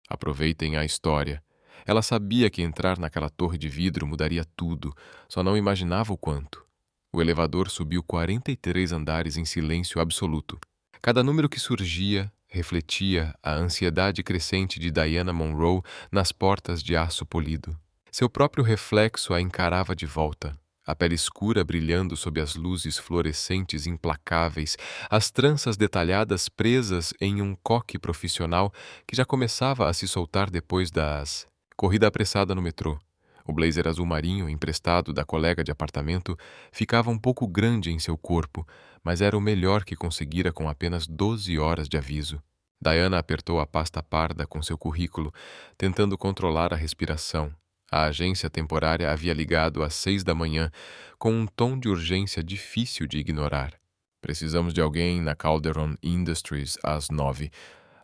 Aproveitem a história. Ela sabia que entrar naquela torre de vidro mudaria tudo, só não imaginava o quanto. O elevador subiu 43 andares em silêncio absoluto. Cada número que surgia refletia a ansiedade crescente de Diana Monroe nas portas de aço polido. Seu próprio reflexo a encarava de volta, a pele escura brilhando sob as luzes fluorescentes implacáveis, as tranças detalhadas presas em um coque profissional que já começava a se soltar depois das corrida apressada no metrô. O blazer azul marinho, emprestado da colega de apartamento, ficava um pouco grande em seu corpo, mas era o melhor que conseguira com apenas 12 horas de aviso. Diana apertou a pasta parda com seu currículo, tentando controlar a respiração. A agência temporária havia ligado às 6 da manhã, com um tom de urgência difícil de ignorar. Precisamos de alguém na Calderon Industries às 9.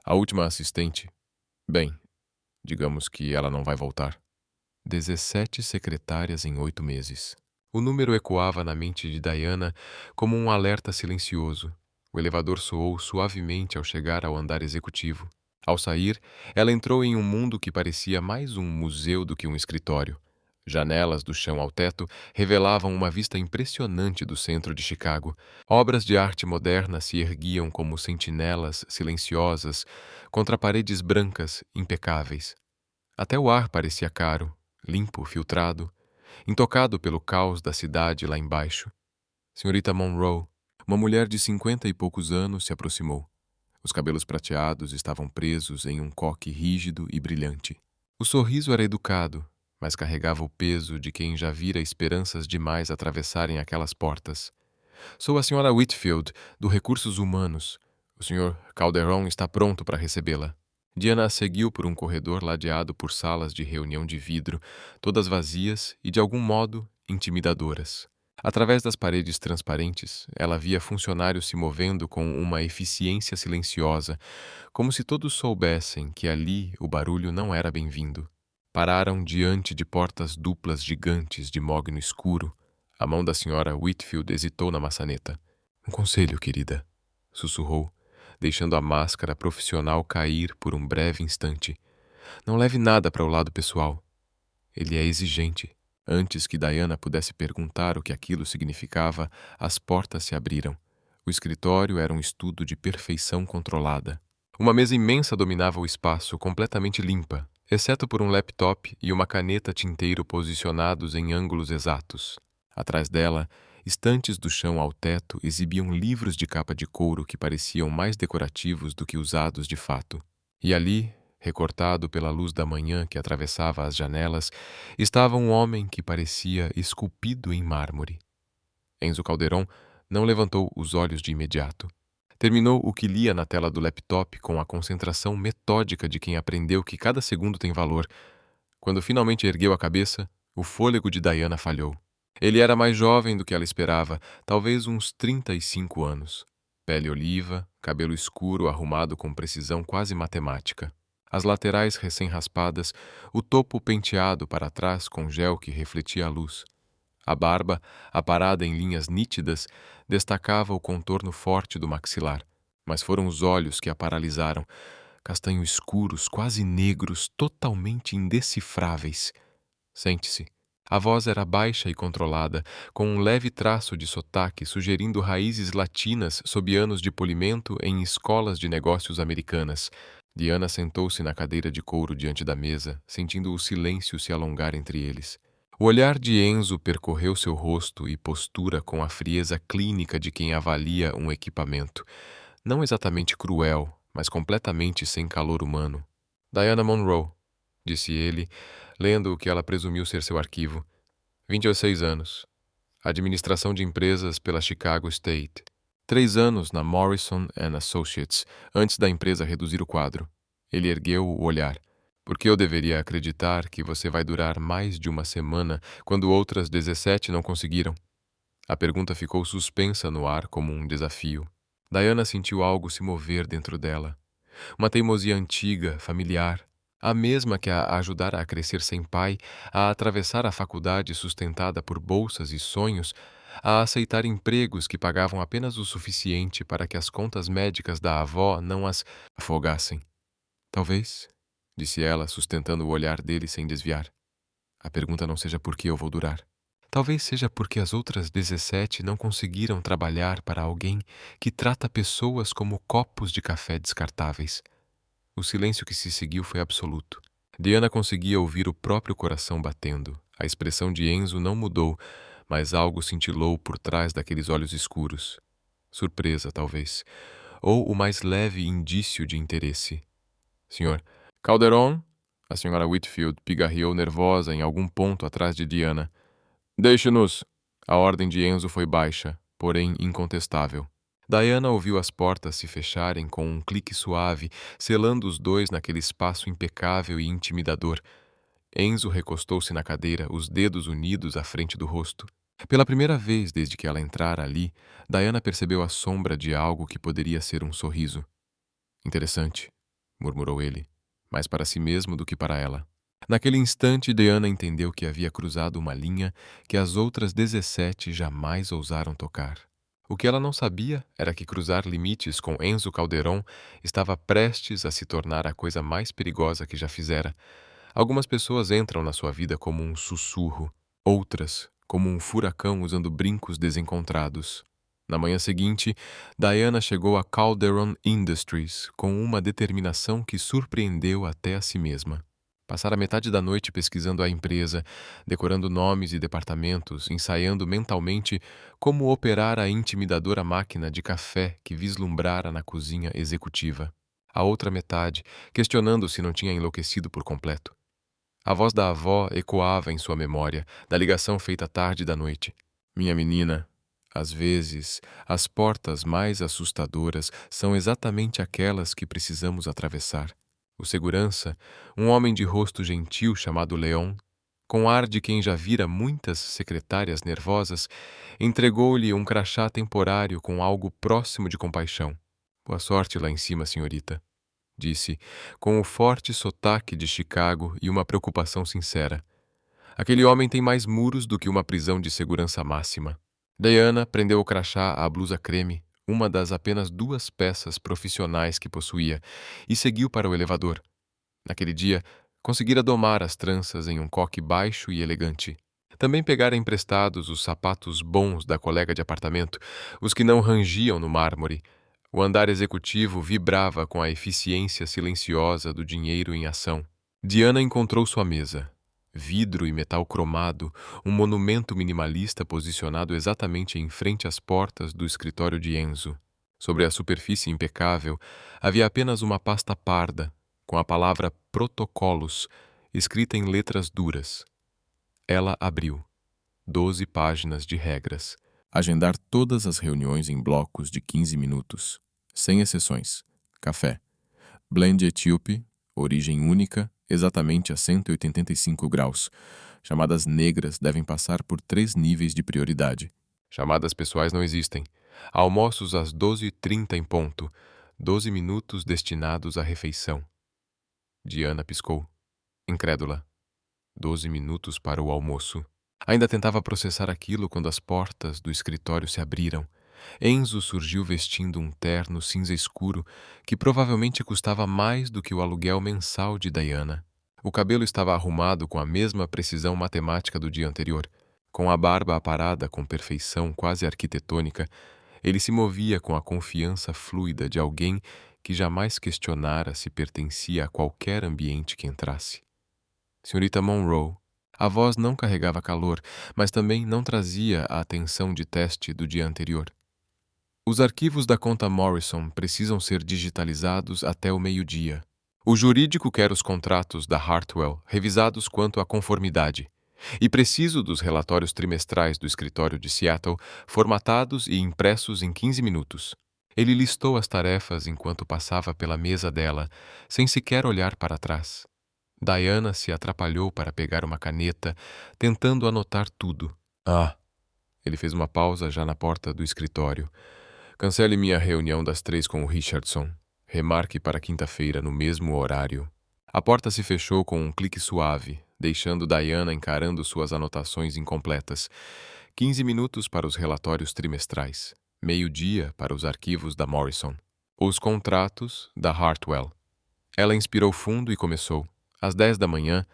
A última assistente. Bem, digamos que ela não vai voltar. 17 secretárias em 8 meses. O número ecoava na mente de Diana como um alerta silencioso. O elevador soou suavemente ao chegar ao andar executivo. Ao sair, ela entrou em um mundo que parecia mais um museu do que um escritório. Janelas do chão ao teto revelavam uma vista impressionante do centro de Chicago. Obras de arte moderna se erguiam como sentinelas silenciosas contra paredes brancas impecáveis. Até o ar parecia caro, limpo, filtrado, intocado pelo caos da cidade lá embaixo. Senhorita Monroe, uma mulher de 50 e poucos anos, se aproximou. Os cabelos prateados estavam presos em um coque rígido e brilhante. O sorriso era educado, mas carregava o peso de quem já vira esperanças demais atravessarem aquelas portas. Sou a senhora Whitfield, do Recursos Humanos. O senhor Calderon está pronto para recebê-la. Diana a seguiu por um corredor ladeado por salas de reunião de vidro, todas vazias e, de algum modo, intimidadoras. Através das paredes transparentes, ela via funcionários se movendo com uma eficiência silenciosa, como se todos soubessem que ali o barulho não era bem-vindo. Pararam diante de portas duplas gigantes de mogno escuro. A mão da senhora Whitfield hesitou na maçaneta. "Um conselho, querida", sussurrou, deixando a máscara profissional cair por um breve instante. "Não leve nada para o lado pessoal. Ele é exigente." Antes que Diana pudesse perguntar o que aquilo significava, as portas se abriram. O escritório era um estudo de perfeição controlada. Uma mesa imensa dominava o espaço, completamente limpa, exceto por um laptop e uma caneta tinteiro posicionados em ângulos exatos. Atrás dela, estantes do chão ao teto exibiam livros de capa de couro que pareciam mais decorativos do que usados de fato. E ali, recortado pela luz da manhã que atravessava as janelas, estava um homem que parecia esculpido em mármore. Enzo Calderon não levantou os olhos de imediato. Terminou o que lia na tela do laptop com a concentração metódica de quem aprendeu que cada segundo tem valor. Quando finalmente ergueu a cabeça, o fôlego de Diana falhou. Ele era mais jovem do que ela esperava, talvez uns 35 anos. Pele oliva, cabelo escuro arrumado com precisão quase matemática. As laterais recém-raspadas, o topo penteado para trás com gel que refletia a luz. A barba, aparada em linhas nítidas, destacava o contorno forte do maxilar, mas foram os olhos que a paralisaram, castanho escuros, quase negros, totalmente indecifráveis. "Sente-se." A voz era baixa e controlada, com um leve traço de sotaque sugerindo raízes latinas sob anos de polimento em escolas de negócios americanas. Diana sentou-se na cadeira de couro diante da mesa, sentindo o silêncio se alongar entre eles. O olhar de Enzo percorreu seu rosto e postura com a frieza clínica de quem avalia um equipamento. Não exatamente cruel, mas completamente sem calor humano. "Diana Monroe", disse ele, lendo o que ela presumiu ser seu arquivo. 26 anos. Administração de empresas pela Chicago State. 3 anos na Morrison & Associates, antes da empresa reduzir o quadro. Ele ergueu o olhar. "Por que eu deveria acreditar que você vai durar mais de uma semana quando outras 17 não conseguiram?" A pergunta ficou suspensa no ar como um desafio. Diana sentiu algo se mover dentro dela. Uma teimosia antiga, familiar. A mesma que a ajudara a crescer sem pai, a atravessar a faculdade sustentada por bolsas e sonhos, a aceitar empregos que pagavam apenas o suficiente para que as contas médicas da avó não as afogassem. Talvez, disse ela, sustentando o olhar dele sem desviar. A pergunta não seja por que eu vou durar. Talvez seja porque as outras 17 não conseguiram trabalhar para alguém que trata pessoas como copos de café descartáveis. O silêncio que se seguiu foi absoluto. Diana conseguia ouvir o próprio coração batendo. A expressão de Enzo não mudou, mas algo cintilou por trás daqueles olhos escuros. Surpresa, talvez. Ou o mais leve indício de interesse. Senhor Calderon? A senhora Whitfield pigarreou nervosa em algum ponto atrás de Diana. Deixe-nos! A ordem de Enzo foi baixa, porém incontestável. Diana ouviu as portas se fecharem com um clique suave, selando os dois naquele espaço impecável e intimidador. Enzo recostou-se na cadeira, os dedos unidos à frente do rosto. Pela primeira vez desde que ela entrara ali, Diana percebeu a sombra de algo que poderia ser um sorriso. Interessante, murmurou ele, mais para si mesmo do que para ela. Naquele instante, Diana entendeu que havia cruzado uma linha que as outras 17 jamais ousaram tocar. O que ela não sabia era que cruzar limites com Enzo Calderon estava prestes a se tornar a coisa mais perigosa que já fizera. Algumas pessoas entram na sua vida como um sussurro, outras como um furacão usando brincos desencontrados. Na manhã seguinte, Diana chegou a Calderon Industries com uma determinação que surpreendeu até a si mesma. Passara metade da noite pesquisando a empresa, decorando nomes e departamentos, ensaiando mentalmente como operar a intimidadora máquina de café que vislumbrara na cozinha executiva. A outra metade, questionando se não tinha enlouquecido por completo. A voz da avó ecoava em sua memória, da ligação feita tarde da noite. Minha menina, às vezes, as portas mais assustadoras são exatamente aquelas que precisamos atravessar. O segurança, um homem de rosto gentil chamado Leon, com ar de quem já vira muitas secretárias nervosas, entregou-lhe um crachá temporário com algo próximo de compaixão. Boa sorte lá em cima, senhorita, disse, com o forte sotaque de Chicago e uma preocupação sincera. Aquele homem tem mais muros do que uma prisão de segurança máxima. Diana prendeu o crachá à blusa creme, uma das apenas 2 peças profissionais que possuía, e seguiu para o elevador. Naquele dia, conseguira domar as tranças em um coque baixo e elegante. Também pegara emprestados os sapatos bons da colega de apartamento, os que não rangiam no mármore. O andar executivo vibrava com a eficiência silenciosa do dinheiro em ação. Diana encontrou sua mesa. Vidro e metal cromado, um monumento minimalista posicionado exatamente em frente às portas do escritório de Enzo. Sobre a superfície impecável, havia apenas uma pasta parda, com a palavra protocolos, escrita em letras duras. Ela abriu. 12 páginas de regras. Agendar todas as reuniões em blocos de 15 minutos. Sem exceções. Café. Blend etíope, origem única, exatamente a 185 graus. Chamadas negras devem passar por 3 níveis de prioridade. Chamadas pessoais não existem. Almoços às 12h30 em ponto. 12 minutos destinados à refeição. Diana piscou, incrédula. 12 minutos para o almoço. Ainda tentava processar aquilo quando as portas do escritório se abriram. Enzo surgiu vestindo um terno cinza escuro que provavelmente custava mais do que o aluguel mensal de Diana. O cabelo estava arrumado com a mesma precisão matemática do dia anterior. Com a barba aparada com perfeição quase arquitetônica, ele se movia com a confiança fluida de alguém que jamais questionara se pertencia a qualquer ambiente que entrasse. Senhorita Monroe. A voz não carregava calor, mas também não trazia a atenção de teste do dia anterior. Os arquivos da conta Morrison precisam ser digitalizados até o meio-dia. O jurídico quer os contratos da Hartwell revisados quanto à conformidade. E preciso dos relatórios trimestrais do escritório de Seattle formatados e impressos em 15 minutos. Ele listou as tarefas enquanto passava pela mesa dela, sem sequer olhar para trás. Diana se atrapalhou para pegar uma caneta, tentando anotar tudo. Ele fez uma pausa já na porta do escritório. Cancele minha reunião das 3 com o Richardson. Remarque para quinta-feira, no mesmo horário. A porta se fechou com um clique suave, deixando Diana encarando suas anotações incompletas. 15 minutos para os relatórios trimestrais. Meio-dia para os arquivos da Morrison. Os contratos da Hartwell. Ela inspirou fundo e começou. Às 10 da manhã,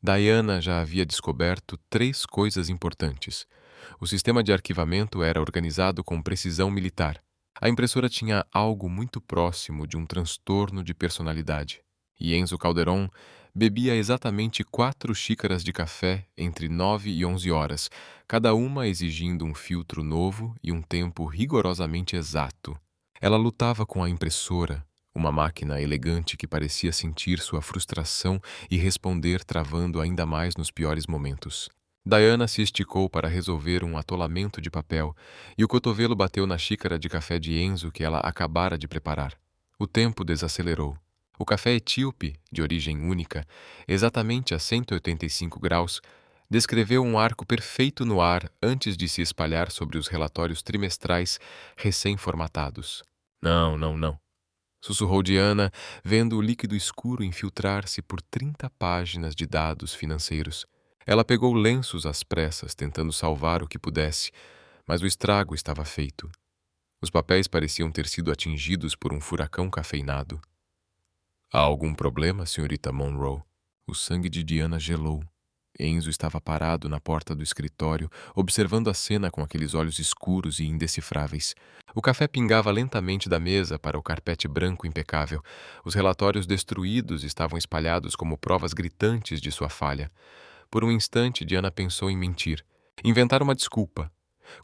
Diana já havia descoberto 3 coisas importantes. O sistema de arquivamento era organizado com precisão militar. A impressora tinha algo muito próximo de um transtorno de personalidade. E Enzo Calderon bebia exatamente 4 xícaras de café entre 9 e 11 horas, cada uma exigindo um filtro novo e um tempo rigorosamente exato. Ela lutava com a impressora, uma máquina elegante que parecia sentir sua frustração e responder travando ainda mais nos piores momentos. Diana se esticou para resolver um atolamento de papel e o cotovelo bateu na xícara de café de Enzo que ela acabara de preparar. O tempo desacelerou. O café etíope, de origem única, exatamente a 185 graus, descreveu um arco perfeito no ar antes de se espalhar sobre os relatórios trimestrais recém-formatados. Não, não, não, sussurrou Diana, vendo o líquido escuro infiltrar-se por 30 páginas de dados financeiros. Ela pegou lenços às pressas, tentando salvar o que pudesse, mas o estrago estava feito. Os papéis pareciam ter sido atingidos por um furacão cafeinado. Há algum problema, senhorita Monroe? O sangue de Diana gelou. Enzo estava parado na porta do escritório, observando a cena com aqueles olhos escuros e indecifráveis. O café pingava lentamente da mesa para o carpete branco impecável. Os relatórios destruídos estavam espalhados como provas gritantes de sua falha. Por um instante, Diana pensou em mentir, inventar uma desculpa,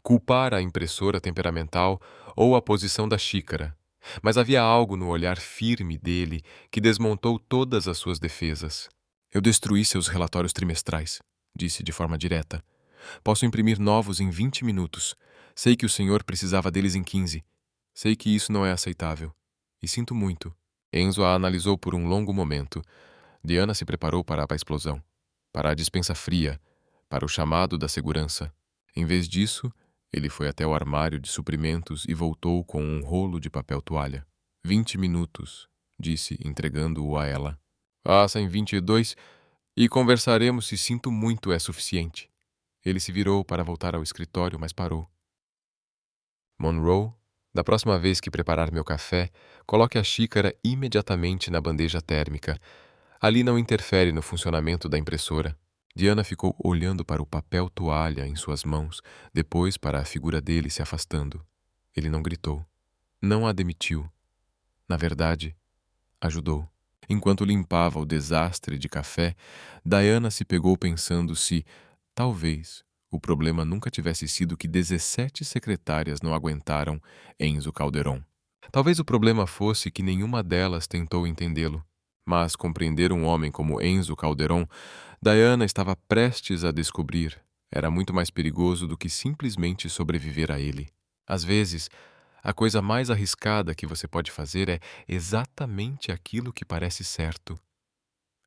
culpar a impressora temperamental ou a posição da xícara. Mas havia algo no olhar firme dele que desmontou todas as suas defesas. Eu destruí seus relatórios trimestrais, disse de forma direta. Posso imprimir novos em 20 minutos. Sei que o senhor precisava deles em 15. Sei que isso não é aceitável. E sinto muito. Enzo a analisou por um longo momento. Diana se preparou para a explosão, para a despensa fria, para o chamado da segurança. Em vez disso, ele foi até o armário de suprimentos e voltou com um rolo de papel toalha. 20 minutos, disse, entregando-o a ela. Passa em 22 e conversaremos se sinto muito é suficiente. Ele se virou para voltar ao escritório, mas parou. Monroe, da próxima vez que preparar meu café, coloque a xícara imediatamente na bandeja térmica. Ali não interfere no funcionamento da impressora. Diana ficou olhando para o papel toalha em suas mãos, depois para a figura dele se afastando. Ele não gritou. Não a demitiu. Na verdade, ajudou. Enquanto limpava o desastre de café, Diana se pegou pensando se, talvez, o problema nunca tivesse sido que 17 secretárias não aguentaram Enzo Calderon. Talvez o problema fosse que nenhuma delas tentou entendê-lo. Mas compreender um homem como Enzo Calderon, Diana estava prestes a descobrir, era muito mais perigoso do que simplesmente sobreviver a ele. Às vezes, a coisa mais arriscada que você pode fazer é exatamente aquilo que parece certo.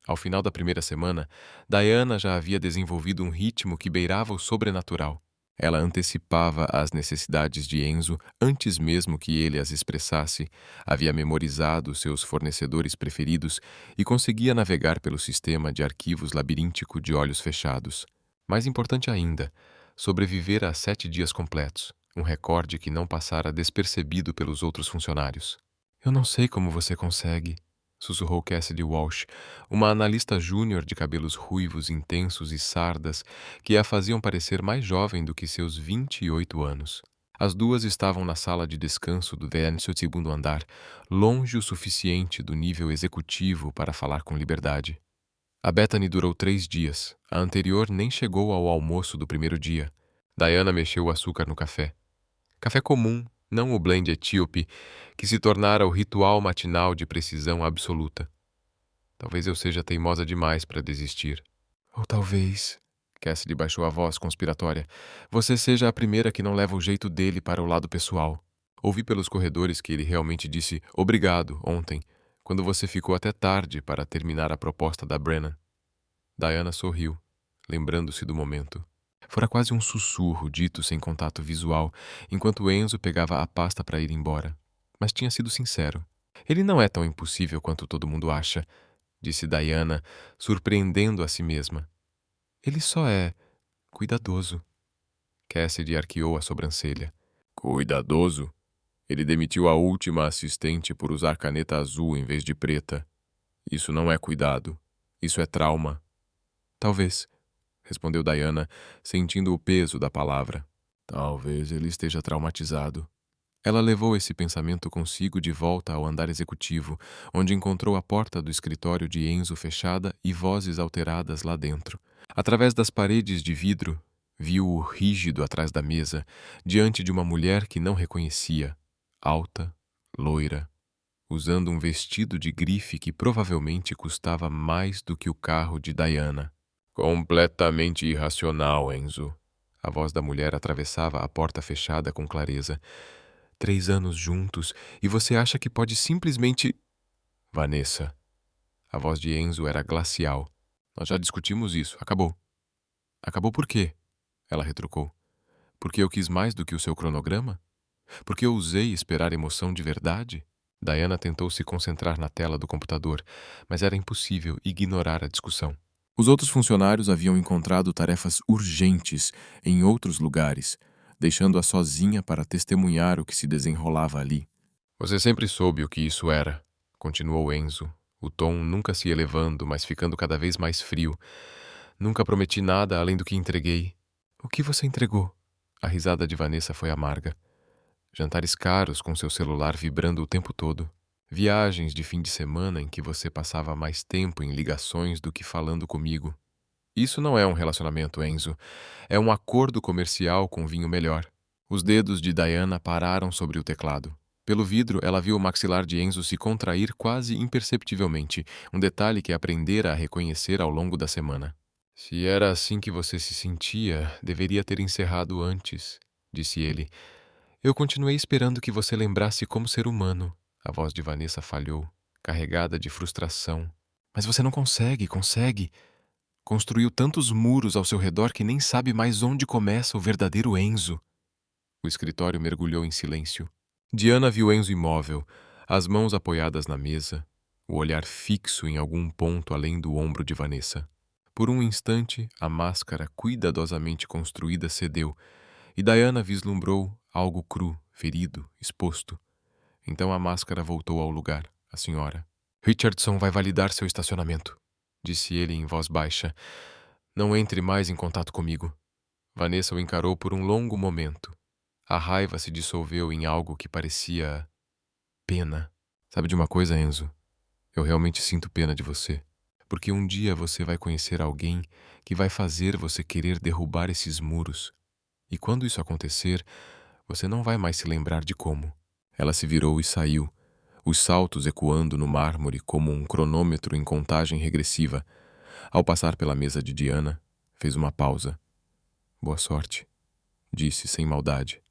Ao final da primeira semana, Diana já havia desenvolvido um ritmo que beirava o sobrenatural. Ela antecipava as necessidades de Enzo antes mesmo que ele as expressasse, havia memorizado seus fornecedores preferidos e conseguia navegar pelo sistema de arquivos labiríntico de olhos fechados. Mais importante ainda, sobreviver a 7 dias completos, um recorde que não passara despercebido pelos outros funcionários. Eu não sei como você consegue, sussurrou Cassidy Walsh, uma analista júnior de cabelos ruivos intensos e sardas que a faziam parecer mais jovem do que seus 28 anos. As duas estavam na sala de descanso do 12º andar, longe o suficiente do nível executivo para falar com liberdade. A Bethany durou 3 dias. A anterior nem chegou ao almoço do primeiro dia. Diana mexeu o açúcar no café. Café comum, não o blend etíope, que se tornara o ritual matinal de precisão absoluta. Talvez eu seja teimosa demais para desistir. Ou talvez, Cassidy baixou a voz conspiratória, você seja a primeira que não leva o jeito dele para o lado pessoal. Ouvi pelos corredores que ele realmente disse obrigado ontem, quando você ficou até tarde para terminar a proposta da Brennan. Diana sorriu, lembrando-se do momento. Fora quase um sussurro dito sem contato visual, enquanto Enzo pegava a pasta para ir embora. Mas tinha sido sincero. Ele não é tão impossível quanto todo mundo acha, disse Diana, surpreendendo a si mesma. Ele só é cuidadoso. Cassidy arqueou a sobrancelha. Cuidadoso? Ele demitiu a última assistente por usar caneta azul em vez de preta. Isso não é cuidado. Isso é trauma. Talvez, respondeu Diana, sentindo o peso da palavra. Talvez ele esteja traumatizado. Ela levou esse pensamento consigo de volta ao andar executivo, onde encontrou a porta do escritório de Enzo fechada e vozes alteradas lá dentro. Através das paredes de vidro, viu-o rígido atrás da mesa, diante de uma mulher que não reconhecia, alta, loira, usando um vestido de grife que provavelmente custava mais do que o carro de Diana. Completamente irracional, Enzo. A voz da mulher atravessava a porta fechada com clareza. 3 anos juntos e você acha que pode simplesmente... Vanessa. A voz de Enzo era glacial. Nós já discutimos isso. Acabou. Acabou por quê? Ela retrucou. Porque eu quis mais do que o seu cronograma? Porque eu usei esperar emoção de verdade? Diana tentou se concentrar na tela do computador, mas era impossível ignorar a discussão. Os outros funcionários haviam encontrado tarefas urgentes em outros lugares, deixando-a sozinha para testemunhar o que se desenrolava ali. Você sempre soube o que isso era, continuou Enzo, o tom nunca se elevando, mas ficando cada vez mais frio. Nunca prometi nada além do que entreguei. O que você entregou? A risada de Vanessa foi amarga. Jantares caros com seu celular vibrando o tempo todo. Viagens de fim de semana em que você passava mais tempo em ligações do que falando comigo. Isso não é um relacionamento, Enzo. É um acordo comercial com vinho melhor. Os dedos de Diana pararam sobre o teclado. Pelo vidro, ela viu o maxilar de Enzo se contrair quase imperceptivelmente, um detalhe que aprendera a reconhecer ao longo da semana. Se era assim que você se sentia, deveria ter encerrado antes, disse ele. Eu continuei esperando que você lembrasse como ser humano. A voz de Vanessa falhou, carregada de frustração. Mas você não consegue. Construiu tantos muros ao seu redor que nem sabe mais onde começa o verdadeiro Enzo. O escritório mergulhou em silêncio. Diana viu Enzo imóvel, as mãos apoiadas na mesa, o olhar fixo em algum ponto além do ombro de Vanessa. Por um instante, a máscara cuidadosamente construída cedeu, e Diana vislumbrou algo cru, ferido, exposto. Então a máscara voltou ao lugar, a senhora. Richardson vai validar seu estacionamento, disse ele em voz baixa. Não entre mais em contato comigo. Vanessa o encarou por um longo momento. A raiva se dissolveu em algo que parecia... pena. Sabe de uma coisa, Enzo? Eu realmente sinto pena de você. Porque um dia você vai conhecer alguém que vai fazer você querer derrubar esses muros. E quando isso acontecer, você não vai mais se lembrar de como. Ela se virou e saiu, os saltos ecoando no mármore como um cronômetro em contagem regressiva. Ao passar pela mesa de Diana, fez uma pausa. Boa sorte, disse sem maldade.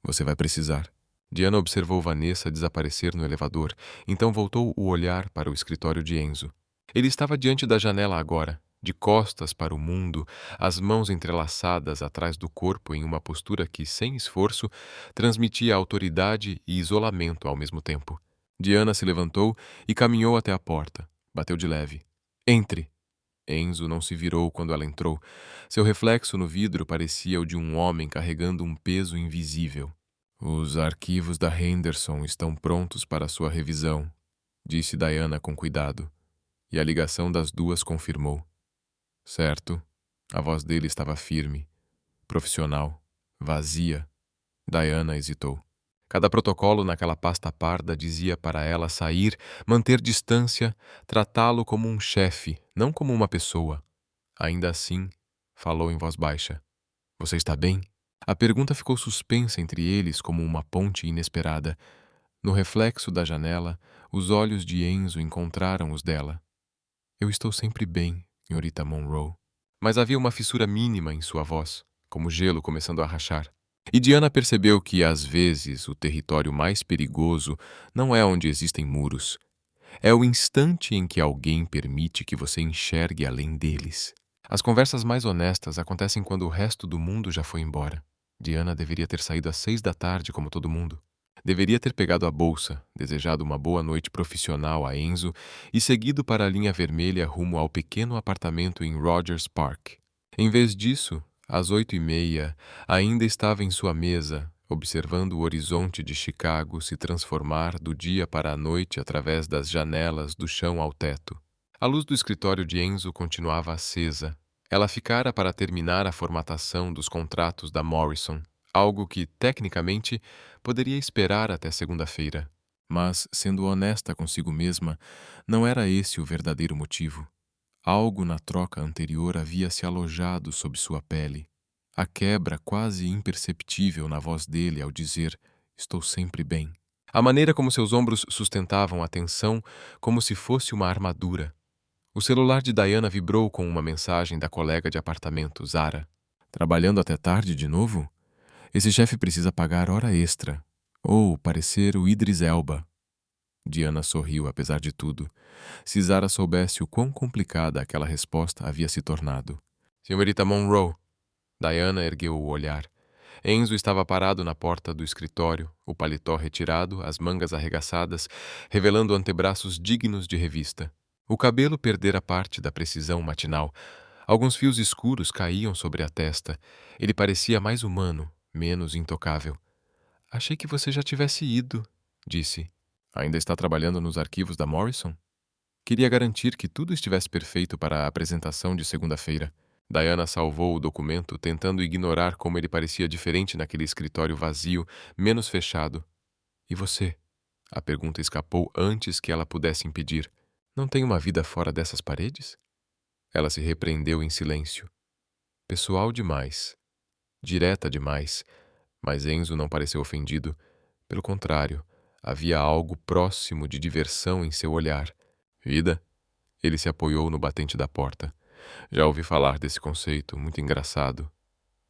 Você vai precisar. Diana observou Vanessa desaparecer no elevador, então voltou o olhar para o escritório de Enzo. Ele estava diante da janela agora, de costas para o mundo, as mãos entrelaçadas atrás do corpo em uma postura que, sem esforço, transmitia autoridade e isolamento ao mesmo tempo. Diana se levantou e caminhou até a porta. Bateu de leve. Entre! Enzo não se virou quando ela entrou. Seu reflexo no vidro parecia o de um homem carregando um peso invisível. Os arquivos da Henderson estão prontos para sua revisão, disse Diana com cuidado. E a ligação das duas confirmou. Certo. A voz dele estava firme, profissional, vazia. Diana hesitou. Cada protocolo naquela pasta parda dizia para ela sair, manter distância, tratá-lo como um chefe, não como uma pessoa. Ainda assim, falou em voz baixa. Você está bem? A pergunta ficou suspensa entre eles como uma ponte inesperada. No reflexo da janela, os olhos de Enzo encontraram os dela. Eu estou sempre bem, senhorita Monroe. Mas havia uma fissura mínima em sua voz, como gelo começando a rachar. E Diana percebeu que, às vezes, o território mais perigoso não é onde existem muros. É o instante em que alguém permite que você enxergue além deles. As conversas mais honestas acontecem quando o resto do mundo já foi embora. Diana deveria ter saído às 6 da tarde, como todo mundo. Deveria ter pegado a bolsa, desejado uma boa noite profissional a Enzo e seguido para a linha vermelha rumo ao pequeno apartamento em Rogers Park. Em vez disso, às 8h30, ainda estava em sua mesa, observando o horizonte de Chicago se transformar do dia para a noite através das janelas do chão ao teto. A luz do escritório de Enzo continuava acesa. Ela ficara para terminar a formatação dos contratos da Morrison, algo que, tecnicamente, poderia esperar até segunda-feira. Mas, sendo honesta consigo mesma, não era esse o verdadeiro motivo. Algo na troca anterior havia se alojado sob sua pele. A quebra quase imperceptível na voz dele ao dizer: "Estou sempre bem." A maneira como seus ombros sustentavam a tensão, como se fosse uma armadura. O celular de Diana vibrou com uma mensagem da colega de apartamento, Zara. "Trabalhando até tarde de novo? Esse chefe precisa pagar hora extra. Ou parecer o Idris Elba." Diana sorriu apesar de tudo. Se Zara soubesse o quão complicada aquela resposta havia se tornado. "Senhorita Monroe." Diana ergueu o olhar. Enzo estava parado na porta do escritório, o paletó retirado, as mangas arregaçadas, revelando antebraços dignos de revista. O cabelo perdera parte da precisão matinal. Alguns fios escuros caíam sobre a testa. Ele parecia mais humano, menos intocável. "Achei que você já tivesse ido", disse. "Ainda está trabalhando nos arquivos da Morrison?" Queria garantir que tudo estivesse perfeito para a apresentação de segunda-feira. Diana salvou o documento, tentando ignorar como ele parecia diferente naquele escritório vazio, menos fechado. "E você?" A pergunta escapou antes que ela pudesse impedir. "Não tem uma vida fora dessas paredes?" Ela se repreendeu em silêncio. Pessoal demais. Direta demais. Mas Enzo não pareceu ofendido. Pelo contrário, havia algo próximo de diversão em seu olhar. "Vida?" Ele se apoiou no batente da porta. "Já ouvi falar desse conceito, muito engraçado."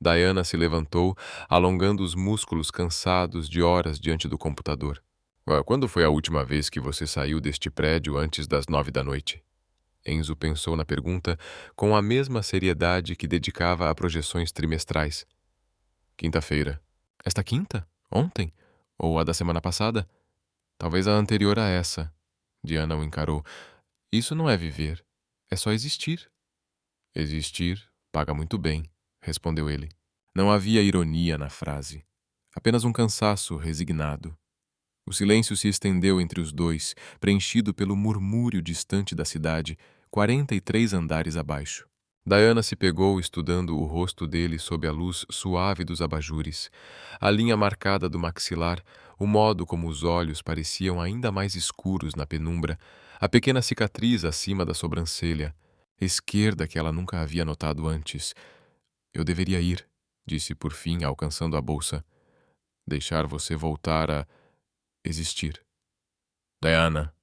Diana se levantou, alongando os músculos cansados de horas diante do computador. Quando foi a última vez que você saiu deste prédio antes das 9 da noite?" Enzo pensou na pergunta com a mesma seriedade que dedicava a projeções trimestrais. "Quinta-feira." "Esta quinta? Ontem? Ou a da semana passada?" "Talvez a anterior a essa." Diana o encarou. "Isso não é viver. É só existir." "Existir paga muito bem", respondeu ele. Não havia ironia na frase. Apenas um cansaço resignado. O silêncio se estendeu entre os dois, preenchido pelo murmúrio distante da cidade, 43 andares abaixo. Diana se pegou estudando o rosto dele sob a luz suave dos abajures, a linha marcada do maxilar, o modo como os olhos pareciam ainda mais escuros na penumbra, a pequena cicatriz acima da sobrancelha, esquerda que ela nunca havia notado antes. "Eu deveria ir", disse por fim, alcançando a bolsa. "Deixar você voltar a existir." "Diana."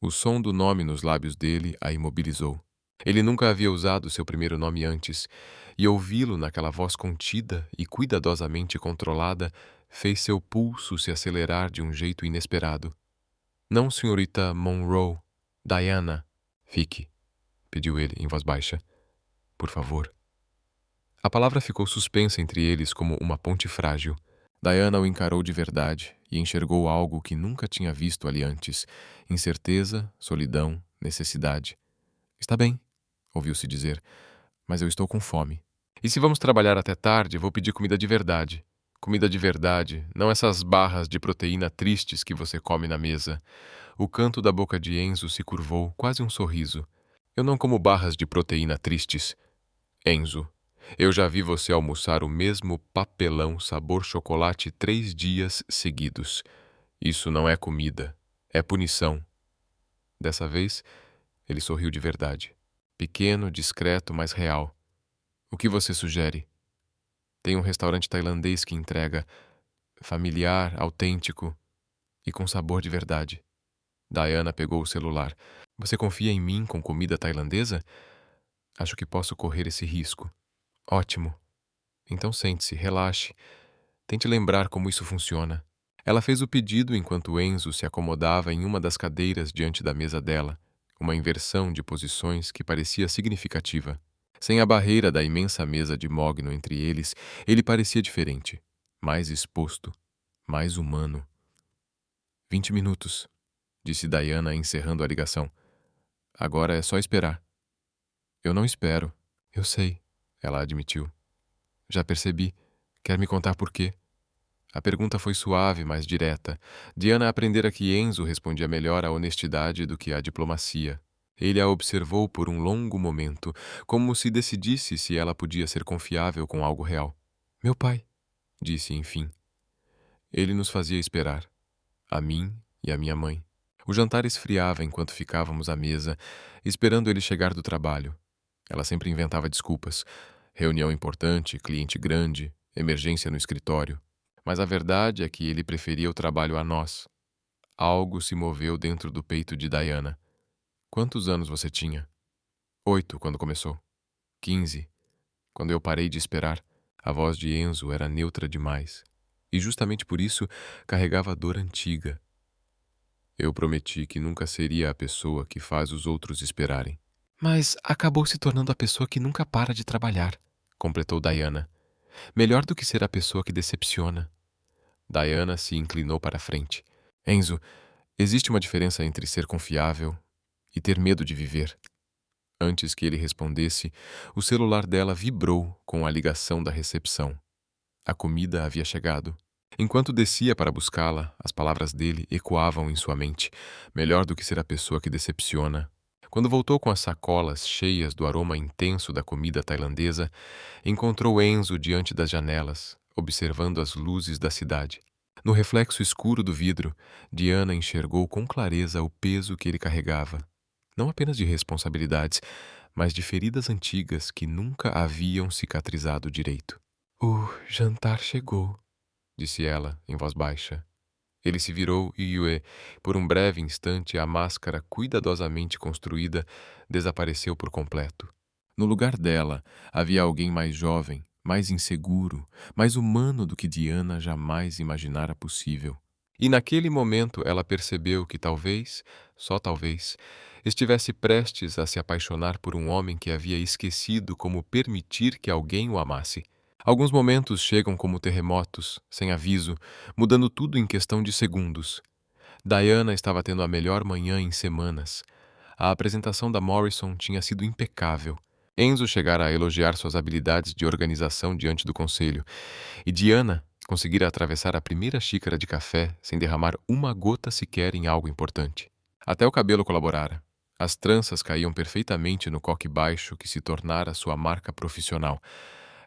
O som do nome nos lábios dele a imobilizou. Ele nunca havia usado seu primeiro nome antes, e ouvi-lo naquela voz contida e cuidadosamente controlada fez seu pulso se acelerar de um jeito inesperado. "Não, senhorita Monroe. Diana." "Fique", pediu ele em voz baixa. "Por favor." A palavra ficou suspensa entre eles como uma ponte frágil. Diana o encarou de verdade e enxergou algo que nunca tinha visto ali antes: incerteza, solidão, necessidade. "Está bem", ouviu-se dizer, "mas eu estou com fome. E se vamos trabalhar até tarde, vou pedir comida de verdade. Comida de verdade, não essas barras de proteína tristes que você come na mesa." O canto da boca de Enzo se curvou, quase um sorriso. "Eu não como barras de proteína tristes. Enzo, eu já vi você almoçar o mesmo papelão sabor chocolate 3 dias seguidos. Isso não é comida, é punição." Dessa vez, ele sorriu de verdade. Pequeno, discreto, mas real. "O que você sugere?" "Tem um restaurante tailandês que entrega familiar, autêntico e com sabor de verdade." Diana pegou o celular. "Você confia em mim com comida tailandesa?" "Acho que posso correr esse risco." "Ótimo. Então sente-se, relaxe. Tente lembrar como isso funciona." Ela fez o pedido enquanto Enzo se acomodava em uma das cadeiras diante da mesa dela, uma inversão de posições que parecia significativa. Sem a barreira da imensa mesa de mogno entre eles, ele parecia diferente, mais exposto, mais humano. 20 minutos, disse Diana encerrando a ligação. "Agora é só esperar." "Eu não espero." "Eu sei", ela admitiu. "Já percebi. Quer me contar por quê?" A pergunta foi suave, mas direta. Diana aprendera que Enzo respondia melhor à honestidade do que à diplomacia. Ele a observou por um longo momento, como se decidisse se ela podia ser confiável com algo real. Meu pai, disse enfim. Ele nos fazia esperar, a mim e a minha mãe. O jantar esfriava enquanto ficávamos à mesa, esperando ele chegar do trabalho. Ela sempre inventava desculpas. Reunião importante, cliente grande, emergência no escritório. Mas a verdade é que ele preferia o trabalho a nós. Algo se moveu dentro do peito de Diana. Quantos anos você tinha? 8 quando começou. 15. Quando eu parei de esperar, a voz de Enzo era neutra demais. E justamente por isso carregava a dor antiga. Eu prometi que nunca seria a pessoa que faz os outros esperarem. Mas acabou se tornando a pessoa que nunca para de trabalhar, completou Diana. Melhor do que ser a pessoa que decepciona. Diana se inclinou para a frente. Enzo, existe uma diferença entre ser confiável e ter medo de viver. Antes que ele respondesse, o celular dela vibrou com a ligação da recepção. A comida havia chegado. Enquanto descia para buscá-la, as palavras dele ecoavam em sua mente. Melhor do que ser a pessoa que decepciona. Quando voltou com as sacolas cheias do aroma intenso da comida tailandesa, encontrou Enzo diante das janelas, observando as luzes da cidade. No reflexo escuro do vidro, Diana enxergou com clareza o peso que ele carregava. Não apenas de responsabilidades, mas de feridas antigas que nunca haviam cicatrizado direito. O jantar chegou, disse ela, em voz baixa. Ele se virou e, por um breve instante, a máscara cuidadosamente construída desapareceu por completo. No lugar dela, havia alguém mais jovem, mais inseguro, mais humano do que Diana jamais imaginara possível. E naquele momento ela percebeu que talvez, só talvez, estivesse prestes a se apaixonar por um homem que havia esquecido como permitir que alguém o amasse. Alguns momentos chegam como terremotos, sem aviso, mudando tudo em questão de segundos. Diana estava tendo a melhor manhã em semanas. A apresentação da Morrison tinha sido impecável. Enzo chegara a elogiar suas habilidades de organização diante do conselho, e Diana conseguira atravessar a primeira xícara de café sem derramar uma gota sequer em algo importante. Até o cabelo colaborara. As tranças caíam perfeitamente no coque baixo que se tornara sua marca profissional.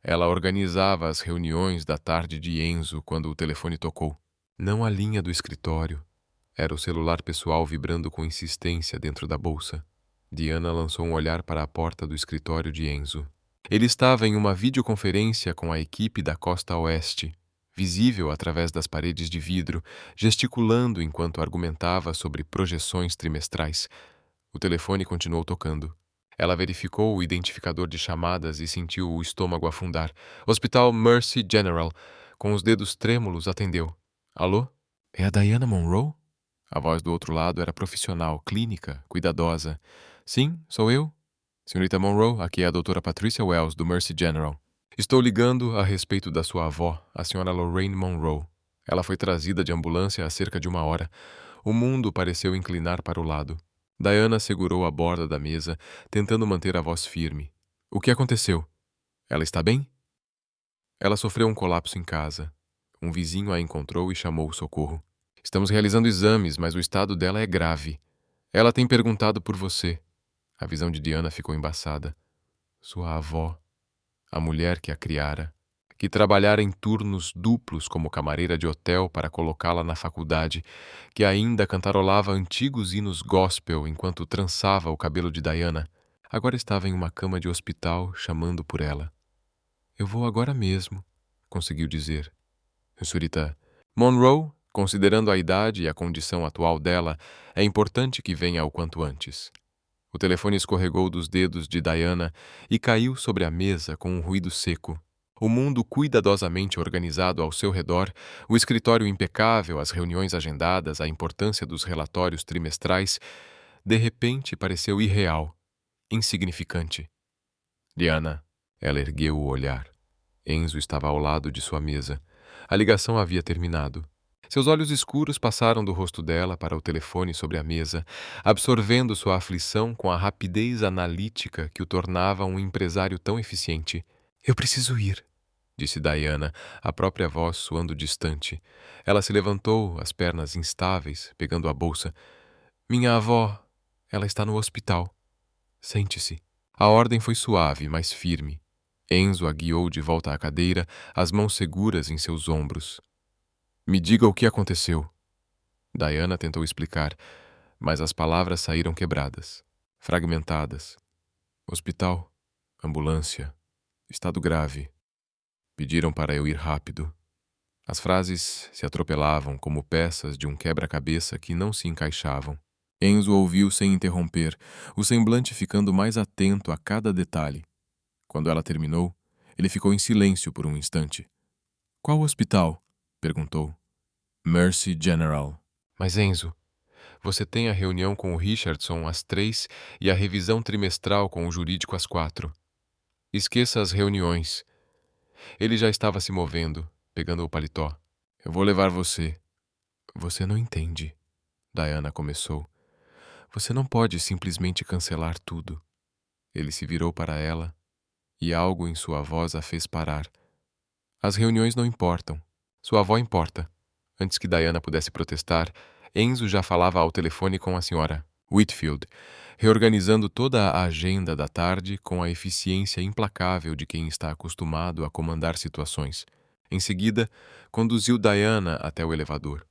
Ela organizava as reuniões da tarde de Enzo quando o telefone tocou. Não a linha do escritório. Era o celular pessoal vibrando com insistência dentro da bolsa. Diana lançou um olhar para a porta do escritório de Enzo. Ele estava em uma videoconferência com a equipe da Costa Oeste, visível através das paredes de vidro, gesticulando enquanto argumentava sobre projeções trimestrais. O telefone continuou tocando. Ela verificou o identificador de chamadas e sentiu o estômago afundar. Hospital Mercy General. Com os dedos trêmulos, atendeu. Alô? É a Diana Monroe? A voz do outro lado era profissional, clínica, cuidadosa. Sim, sou eu. Senhorita Monroe, aqui é a doutora Patricia Wells, do Mercy General. Estou ligando a respeito da sua avó, a senhora Lorraine Monroe. Ela foi trazida de ambulância há cerca de 1 hora. O mundo pareceu inclinar para o lado. Diana segurou a borda da mesa, tentando manter a voz firme. O que aconteceu? Ela está bem? Ela sofreu um colapso em casa. Um vizinho a encontrou e chamou o socorro. Estamos realizando exames, mas o estado dela é grave. Ela tem perguntado por você. A visão de Diana ficou embaçada. Sua avó, a mulher que a criara, que trabalhara em turnos duplos como camareira de hotel para colocá-la na faculdade, que ainda cantarolava antigos hinos gospel enquanto trançava o cabelo de Diana, agora estava em uma cama de hospital chamando por ela. Eu vou agora mesmo, conseguiu dizer. Senhorita Monroe, considerando a idade e a condição atual dela, é importante que venha o quanto antes. O telefone escorregou dos dedos de Diana e caiu sobre a mesa com um ruído seco. O mundo cuidadosamente organizado ao seu redor, o escritório impecável, as reuniões agendadas, a importância dos relatórios trimestrais, de repente pareceu irreal, insignificante. Diana, ela ergueu o olhar. Enzo estava ao lado de sua mesa. A ligação havia terminado. Seus olhos escuros passaram do rosto dela para o telefone sobre a mesa, absorvendo sua aflição com a rapidez analítica que o tornava um empresário tão eficiente. Eu preciso ir, disse Diana, a própria voz soando distante. Ela se levantou, as pernas instáveis, pegando a bolsa. Minha avó, ela está no hospital. Sente-se. A ordem foi suave, mas firme. Enzo a guiou de volta à cadeira, as mãos seguras em seus ombros. Me diga o que aconteceu. Diana tentou explicar, mas as palavras saíram quebradas, fragmentadas. Hospital, ambulância, estado grave. Pediram para eu ir rápido. As frases se atropelavam como peças de um quebra-cabeça que não se encaixavam. Enzo ouviu sem interromper, o semblante ficando mais atento a cada detalhe. Quando ela terminou, ele ficou em silêncio por um instante. Qual hospital? Perguntou. Mercy General. Mas Enzo, você tem a reunião com o Richardson às 3 e a revisão trimestral com o jurídico às 4. Esqueça as reuniões. Ele já estava se movendo, pegando o paletó. Eu vou levar você. Você não entende. Diana começou. Você não pode simplesmente cancelar tudo. Ele se virou para ela e algo em sua voz a fez parar. As reuniões não importam. Sua avó importa. Antes que Diana pudesse protestar, Enzo já falava ao telefone com a senhora Whitfield, reorganizando toda a agenda da tarde com a eficiência implacável de quem está acostumado a comandar situações. Em seguida, conduziu Diana até o elevador,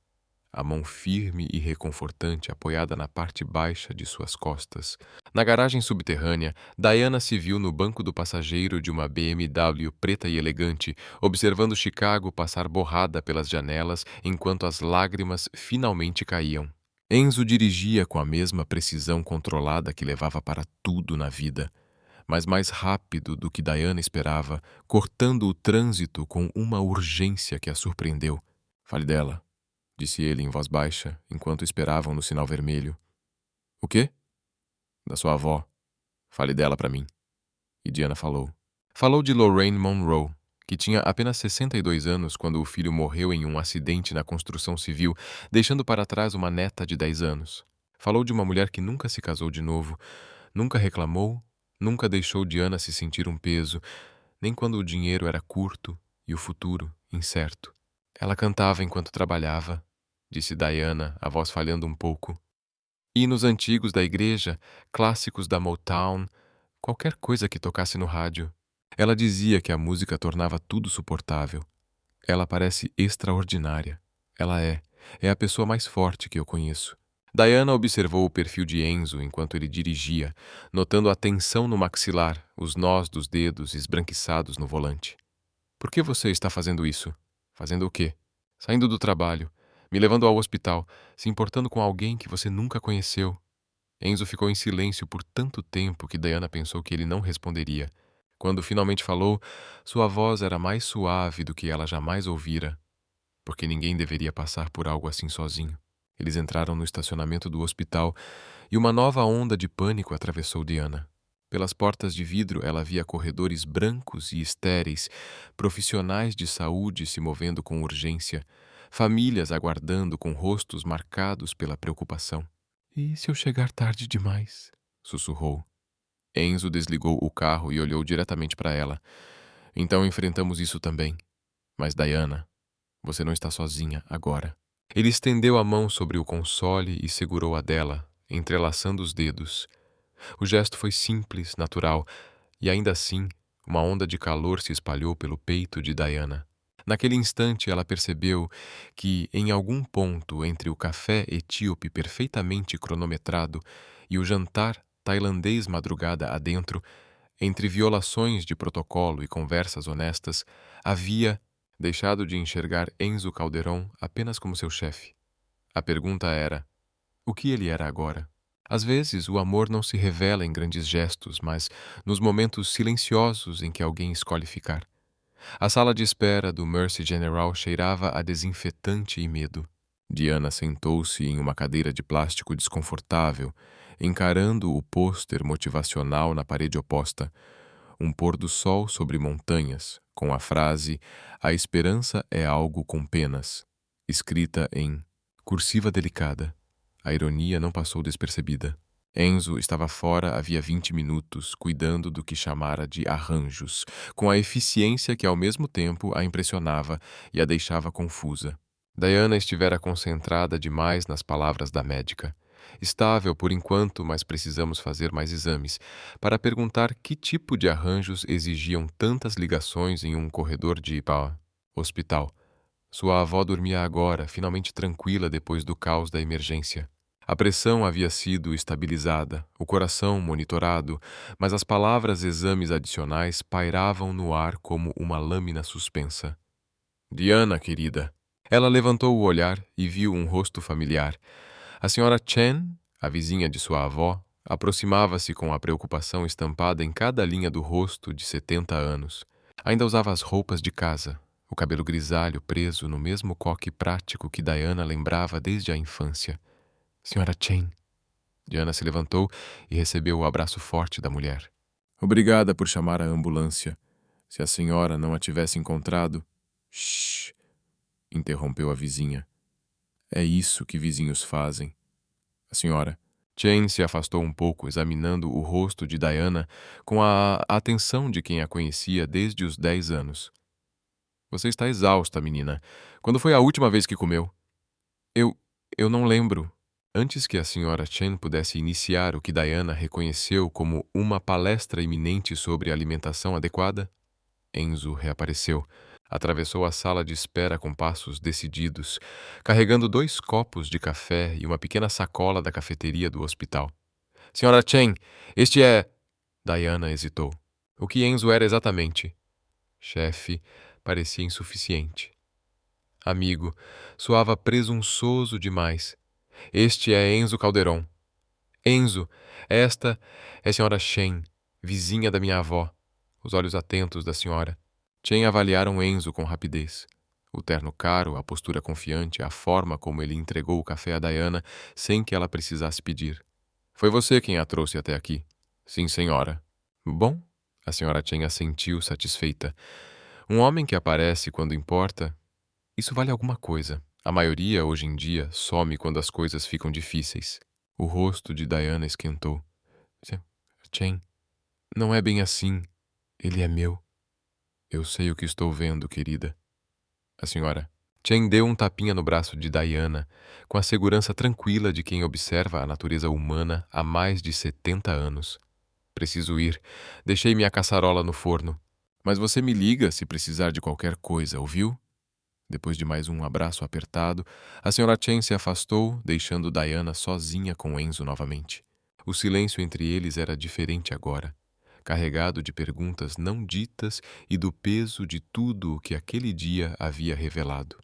a mão firme e reconfortante apoiada na parte baixa de suas costas. Na garagem subterrânea, Diana se viu no banco do passageiro de uma BMW preta e elegante, observando Chicago passar borrada pelas janelas enquanto as lágrimas finalmente caíam. Enzo dirigia com a mesma precisão controlada que levava para tudo na vida, mas mais rápido do que Diana esperava, cortando o trânsito com uma urgência que a surpreendeu. Fale dela, disse ele em voz baixa, enquanto esperavam no sinal vermelho. O quê? Da sua avó. Fale dela para mim. E Diana falou. Falou de Lorraine Monroe, que tinha apenas 62 anos quando o filho morreu em um acidente na construção civil, deixando para trás uma neta de 10 anos. Falou de uma mulher que nunca se casou de novo, nunca reclamou, nunca deixou Diana se sentir um peso, nem quando o dinheiro era curto e o futuro incerto. Ela cantava enquanto trabalhava, disse Diana, a voz falhando um pouco. Hinos antigos da igreja, clássicos da Motown, qualquer coisa que tocasse no rádio. Ela dizia que a música tornava tudo suportável. Ela parece extraordinária. Ela é a pessoa mais forte que eu conheço. Diana observou o perfil de Enzo enquanto ele dirigia, notando a tensão no maxilar, os nós dos dedos esbranquiçados no volante. Por que você está fazendo isso? Fazendo o quê? Saindo do trabalho, me levando ao hospital, se importando com alguém que você nunca conheceu. Enzo ficou em silêncio por tanto tempo que Diana pensou que ele não responderia. Quando finalmente falou, sua voz era mais suave do que ela jamais ouvira, porque ninguém deveria passar por algo assim sozinho. Eles entraram no estacionamento do hospital e uma nova onda de pânico atravessou Diana. Pelas portas de vidro ela via corredores brancos e estéreis, profissionais de saúde se movendo com urgência, famílias aguardando com rostos marcados pela preocupação. E se eu chegar tarde demais? Sussurrou. Enzo desligou o carro e olhou diretamente para ela. Então enfrentamos isso também. Mas, Diana, você não está sozinha agora. Ele estendeu a mão sobre o console e segurou a dela, entrelaçando os dedos. O gesto foi simples, natural, e ainda assim, uma onda de calor se espalhou pelo peito de Diana. Naquele instante, ela percebeu que, em algum ponto entre o café etíope perfeitamente cronometrado e o jantar tailandês madrugada adentro, entre violações de protocolo e conversas honestas, havia deixado de enxergar Enzo Calderon apenas como seu chefe. A pergunta era: o que ele era agora? Às vezes, o amor não se revela em grandes gestos, mas nos momentos silenciosos em que alguém escolhe ficar. A sala de espera do Mercy General cheirava a desinfetante e medo. Diana sentou-se em uma cadeira de plástico desconfortável, encarando o pôster motivacional na parede oposta, um pôr do sol sobre montanhas, com a frase "A esperança é algo com penas", escrita em cursiva delicada. A ironia não passou despercebida. Enzo estava fora havia 20 minutos, cuidando do que chamara de arranjos, com a eficiência que ao mesmo tempo a impressionava e a deixava confusa. Diana estivera concentrada demais nas palavras da médica. Estável por enquanto, mas precisamos fazer mais exames para perguntar que tipo de arranjos exigiam tantas ligações em um corredor de hospital. Sua avó dormia agora, finalmente tranquila depois do caos da emergência. A pressão havia sido estabilizada, o coração monitorado, mas as palavras exames adicionais pairavam no ar como uma lâmina suspensa. Diana, querida. Ela levantou o olhar e viu um rosto familiar. A senhora Chen, a vizinha de sua avó, aproximava-se com a preocupação estampada em cada linha do rosto de 70 anos. Ainda usava as roupas de casa, o cabelo grisalho preso no mesmo coque prático que Diana lembrava desde a infância. Senhora Chen. Diana se levantou e recebeu o abraço forte da mulher. Obrigada por chamar a ambulância. Se a senhora não a tivesse encontrado... Shhh! Interrompeu a vizinha. É isso que vizinhos fazem. A senhora... Chen se afastou um pouco, examinando o rosto de Diana com a atenção de quem a conhecia desde os 10 anos. Você está exausta, menina. Quando foi a última vez que comeu? Eu não lembro. Antes que a senhora Chen pudesse iniciar o que Diana reconheceu como uma palestra iminente sobre alimentação adequada, Enzo reapareceu. Atravessou a sala de espera com passos decididos, carregando 2 copos de café e uma pequena sacola da cafeteria do hospital. Senhora Chen, este é... Diana hesitou. O que Enzo era exatamente? Chefe, parecia insuficiente. Amigo, soava presunçoso demais. Este é Enzo Calderon. Enzo, esta é a senhora Chen, vizinha da minha avó. Os olhos atentos da senhora. Chen avaliaram Enzo com rapidez. O terno caro, a postura confiante, a forma como ele entregou o café a Diana sem que ela precisasse pedir. Foi você quem a trouxe até aqui? Sim, senhora. Bom, a senhora Chen assentiu satisfeita. Um homem que aparece quando importa, isso vale alguma coisa. A maioria, hoje em dia, some quando as coisas ficam difíceis. O rosto de Diana esquentou. Chen, não é bem assim. Ele é meu. Eu sei o que estou vendo, querida. A senhora. Chen deu um tapinha no braço de Diana, com a segurança tranquila de quem observa a natureza humana há mais de 70 anos. Preciso ir. Deixei minha caçarola no forno. Mas você me liga se precisar de qualquer coisa, ouviu? Depois de mais um abraço apertado, a senhora Chen se afastou, deixando Diana sozinha com Enzo novamente. O silêncio entre eles era diferente agora, carregado de perguntas não ditas e do peso de tudo o que aquele dia havia revelado.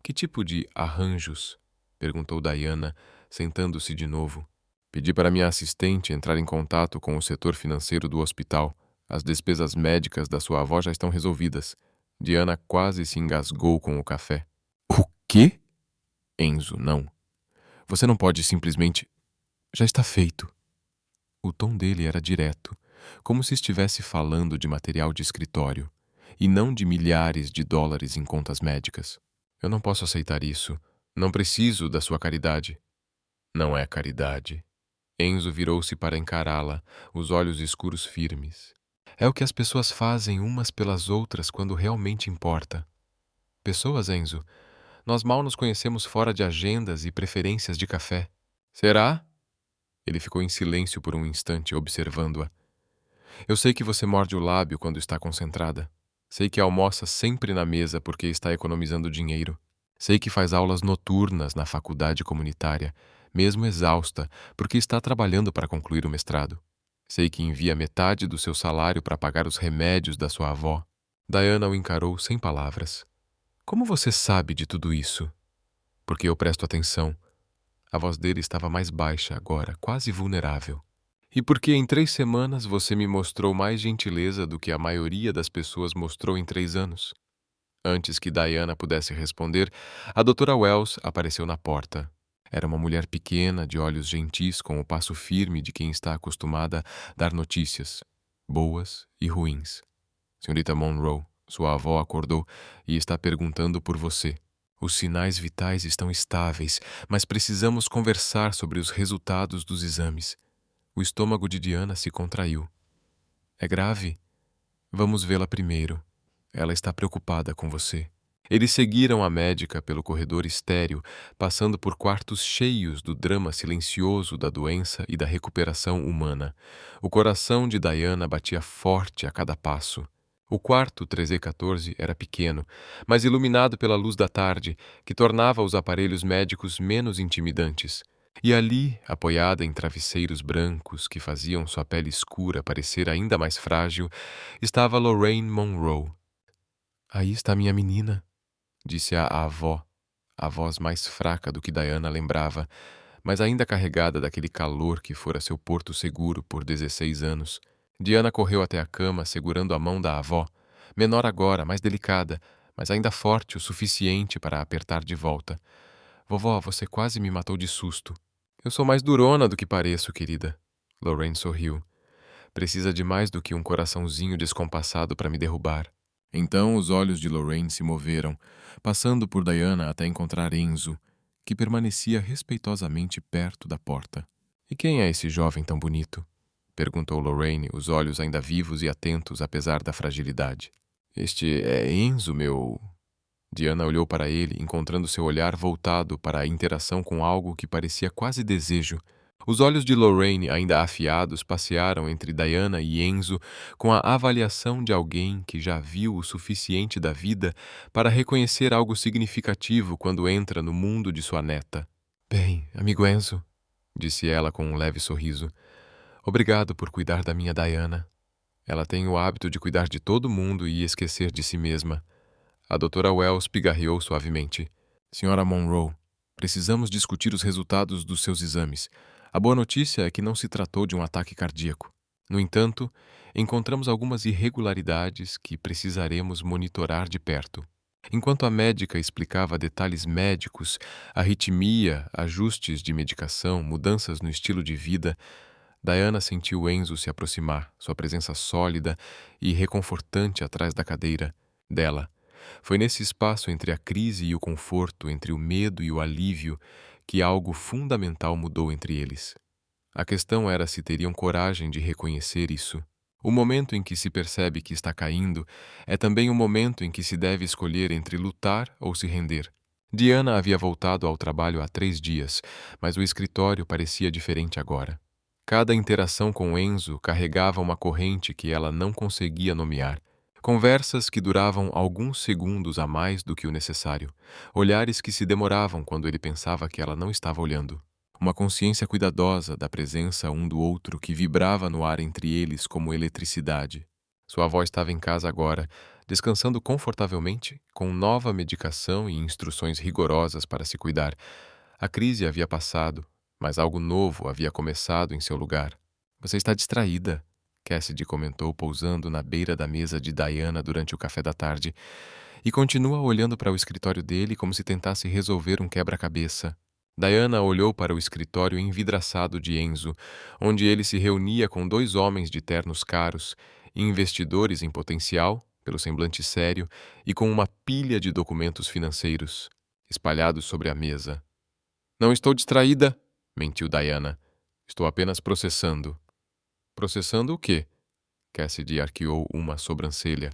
Que tipo de arranjos? Perguntou Diana, sentando-se de novo. Pedi para minha assistente entrar em contato com o setor financeiro do hospital. As despesas médicas da sua avó já estão resolvidas. Diana quase se engasgou com o café. O quê? Enzo, não. Você não pode simplesmente... Já está feito. O tom dele era direto, como se estivesse falando de material de escritório, e não de milhares de dólares em contas médicas. Eu não posso aceitar isso. Não preciso da sua caridade. Não é caridade. Enzo virou-se para encará-la, os olhos escuros firmes. É o que as pessoas fazem umas pelas outras quando realmente importa. Pessoas, Enzo, nós mal nos conhecemos fora de agendas e preferências de café. Será? Ele ficou em silêncio por um instante, observando-a. Eu sei que você morde o lábio quando está concentrada. Sei que almoça sempre na mesa porque está economizando dinheiro. Sei que faz aulas noturnas na faculdade comunitária, mesmo exausta, porque está trabalhando para concluir o mestrado. Sei que envia metade do seu salário para pagar os remédios da sua avó. Diana o encarou sem palavras. Como você sabe de tudo isso? Porque eu presto atenção. A voz dele estava mais baixa agora, quase vulnerável. E porque em 3 semanas você me mostrou mais gentileza do que a maioria das pessoas mostrou em 3 anos. Antes que Diana pudesse responder, a doutora Wells apareceu na porta. Era uma mulher pequena, de olhos gentis, com o passo firme de quem está acostumada a dar notícias, boas e ruins. Senhorita Monroe, sua avó acordou e está perguntando por você. Os sinais vitais estão estáveis, mas precisamos conversar sobre os resultados dos exames. O estômago de Diana se contraiu. É grave? Vamos vê-la primeiro. Ela está preocupada com você. Eles seguiram a médica pelo corredor estéril, passando por quartos cheios do drama silencioso da doença e da recuperação humana. O coração de Diana batia forte a cada passo. O quarto 314 era pequeno, mas iluminado pela luz da tarde, que tornava os aparelhos médicos menos intimidantes. E ali, apoiada em travesseiros brancos que faziam sua pele escura parecer ainda mais frágil, estava Lorraine Monroe. Aí está minha menina, disse a avó, a voz mais fraca do que Diana lembrava, mas ainda carregada daquele calor que fora seu porto seguro por 16 anos. Diana correu até a cama, segurando a mão da avó, menor agora, mais delicada, mas ainda forte o suficiente para a apertar de volta. Vovó, você quase me matou de susto. Eu sou mais durona do que pareço, querida. Lorraine sorriu. Precisa de mais do que um coraçãozinho descompassado para me derrubar. Então os olhos de Lorraine se moveram, passando por Diana até encontrar Enzo, que permanecia respeitosamente perto da porta. E quem é esse jovem tão bonito? Perguntou Lorraine, os olhos ainda vivos e atentos apesar da fragilidade. Este é Enzo, meu... Diana olhou para ele, encontrando seu olhar voltado para a interação com algo que parecia quase desejo. Os olhos de Lorraine, ainda afiados, passearam entre Diana e Enzo com a avaliação de alguém que já viu o suficiente da vida para reconhecer algo significativo quando entra no mundo de sua neta. Bem, amigo Enzo, disse ela com um leve sorriso, obrigado por cuidar da minha Diana. Ela tem o hábito de cuidar de todo mundo e esquecer de si mesma. A doutora Wells pigarreou suavemente. Senhora Monroe, precisamos discutir os resultados dos seus exames. A boa notícia é que não se tratou de um ataque cardíaco. No entanto, encontramos algumas irregularidades que precisaremos monitorar de perto. Enquanto a médica explicava detalhes médicos, arritmia, ajustes de medicação, mudanças no estilo de vida, Diana sentiu Enzo se aproximar, sua presença sólida e reconfortante atrás da cadeira dela. Foi nesse espaço entre a crise e o conforto, entre o medo e o alívio, que algo fundamental mudou entre eles. A questão era se teriam coragem de reconhecer isso. O momento em que se percebe que está caindo é também o momento em que se deve escolher entre lutar ou se render. Diana havia voltado ao trabalho há 3 dias, mas o escritório parecia diferente agora. Cada interação com Enzo carregava uma corrente que ela não conseguia nomear. Conversas que duravam alguns segundos a mais do que o necessário. Olhares que se demoravam quando ele pensava que ela não estava olhando. Uma consciência cuidadosa da presença um do outro que vibrava no ar entre eles como eletricidade. Sua avó estava em casa agora, descansando confortavelmente, com nova medicação e instruções rigorosas para se cuidar. A crise havia passado, mas algo novo havia começado em seu lugar. Você está distraída, Cassidy comentou, pousando na beira da mesa de Diana durante o café da tarde, e continua olhando para o escritório dele como se tentasse resolver um quebra-cabeça. Diana olhou para o escritório envidraçado de Enzo, onde ele se reunia com 2 homens de ternos caros, investidores em potencial, pelo semblante sério, e com uma pilha de documentos financeiros, espalhados sobre a mesa. Não estou distraída, mentiu Diana. Estou apenas processando. Processando o quê? Cassidy arqueou uma sobrancelha.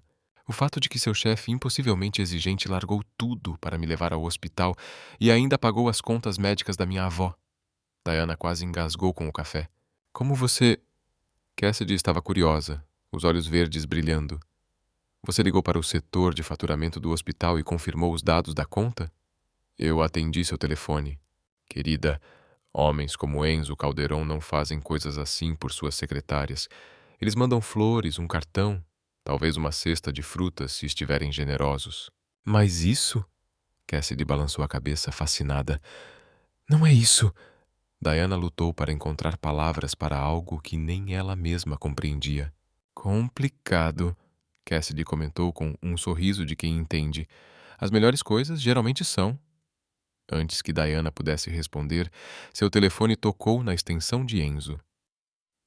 O fato de que seu chefe impossivelmente exigente largou tudo para me levar ao hospital e ainda pagou as contas médicas da minha avó. Diana quase engasgou com o café. Como você... Cassidy estava curiosa, os olhos verdes brilhando. Você ligou para o setor de faturamento do hospital e confirmou os dados da conta? Eu atendi seu telefone. Querida, homens como Enzo Calderon não fazem coisas assim por suas secretárias. Eles mandam flores, um cartão, talvez uma cesta de frutas se estiverem generosos. Mas isso? Cassidy balançou a cabeça, fascinada. Não é isso. Diana lutou para encontrar palavras para algo que nem ela mesma compreendia. Complicado, Cassidy comentou com um sorriso de quem entende. As melhores coisas geralmente são. Antes que Diana pudesse responder, seu telefone tocou na extensão de Enzo.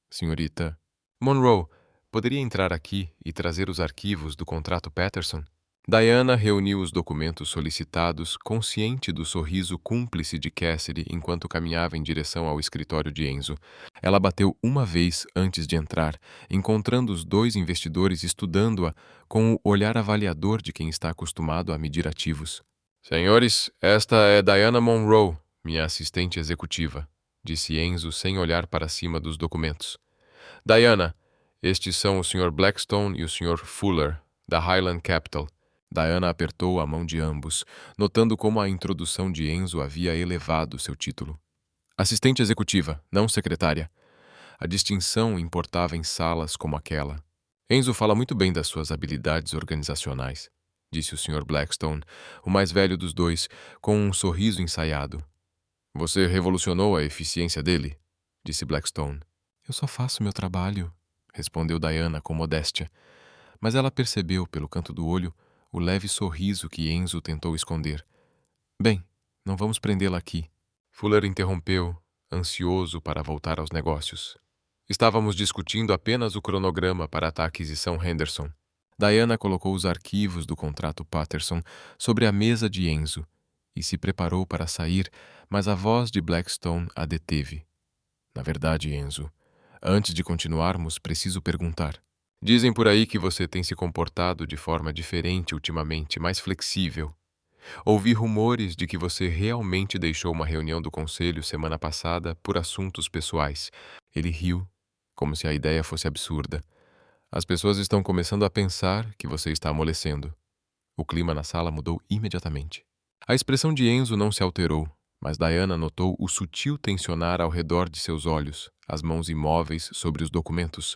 Senhorita, Monroe, poderia entrar aqui e trazer os arquivos do contrato Patterson? Diana reuniu os documentos solicitados, consciente do sorriso cúmplice de Cassidy enquanto caminhava em direção ao escritório de Enzo. Ela bateu uma vez antes de entrar, encontrando os dois investidores estudando-a com o olhar avaliador de quem está acostumado a medir ativos. Senhores, esta é Diana Monroe, minha assistente executiva, disse Enzo sem olhar para cima dos documentos. Diana, estes são o Sr. Blackstone e o Sr. Fuller, da Highland Capital. Diana apertou a mão de ambos, notando como a introdução de Enzo havia elevado seu título. Assistente executiva, não secretária. A distinção importava em salas como aquela. Enzo fala muito bem das suas habilidades organizacionais, disse o Sr. Blackstone, o mais velho dos dois, com um sorriso ensaiado. Você revolucionou a eficiência dele, disse Blackstone. Eu só faço meu trabalho, respondeu Diana com modéstia, mas ela percebeu pelo canto do olho o leve sorriso que Enzo tentou esconder. Bem, não vamos prendê-la aqui. Fuller interrompeu, ansioso para voltar aos negócios. Estávamos discutindo apenas o cronograma para a aquisição Henderson. Diana colocou os arquivos do contrato Patterson sobre a mesa de Enzo e se preparou para sair, mas a voz de Blackstone a deteve. Na verdade, Enzo, antes de continuarmos, preciso perguntar. Dizem por aí que você tem se comportado de forma diferente ultimamente, mais flexível. Ouvi rumores de que você realmente deixou uma reunião do conselho semana passada por assuntos pessoais. Ele riu, como se a ideia fosse absurda. As pessoas estão começando a pensar que você está amolecendo. O clima na sala mudou imediatamente. A expressão de Enzo não se alterou, mas Diana notou o sutil tensionar ao redor de seus olhos, as mãos imóveis sobre os documentos.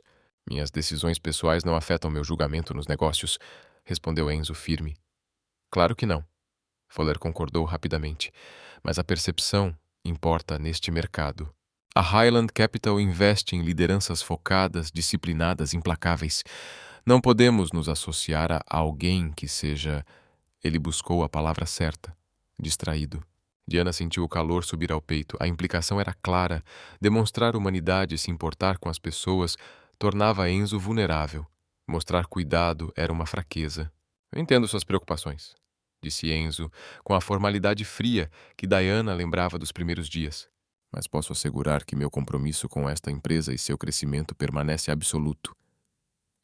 Minhas decisões pessoais não afetam meu julgamento nos negócios, respondeu Enzo firme. Claro que não. Fuller concordou rapidamente, mas a percepção importa neste mercado. A Highland Capital investe em lideranças focadas, disciplinadas, implacáveis. Não podemos nos associar a alguém que seja... Ele buscou a palavra certa. Distraído. Diana sentiu o calor subir ao peito. A implicação era clara. Demonstrar humanidade e se importar com as pessoas tornava Enzo vulnerável. Mostrar cuidado era uma fraqueza. Eu entendo suas preocupações, disse Enzo, com a formalidade fria que Diana lembrava dos primeiros dias. Mas posso assegurar que meu compromisso com esta empresa e seu crescimento permanece absoluto.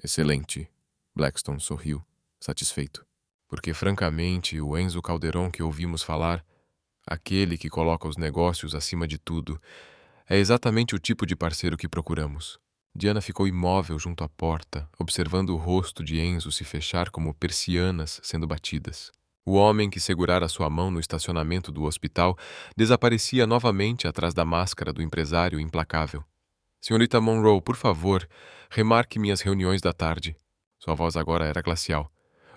Excelente. Blackstone sorriu, satisfeito. Porque, francamente, o Enzo Calderon que ouvimos falar, aquele que coloca os negócios acima de tudo, é exatamente o tipo de parceiro que procuramos. Diana ficou imóvel junto à porta, observando o rosto de Enzo se fechar como persianas sendo batidas. O homem que segurara sua mão no estacionamento do hospital desaparecia novamente atrás da máscara do empresário implacável. Senhorita Monroe, por favor, remarque minhas reuniões da tarde. Sua voz agora era glacial.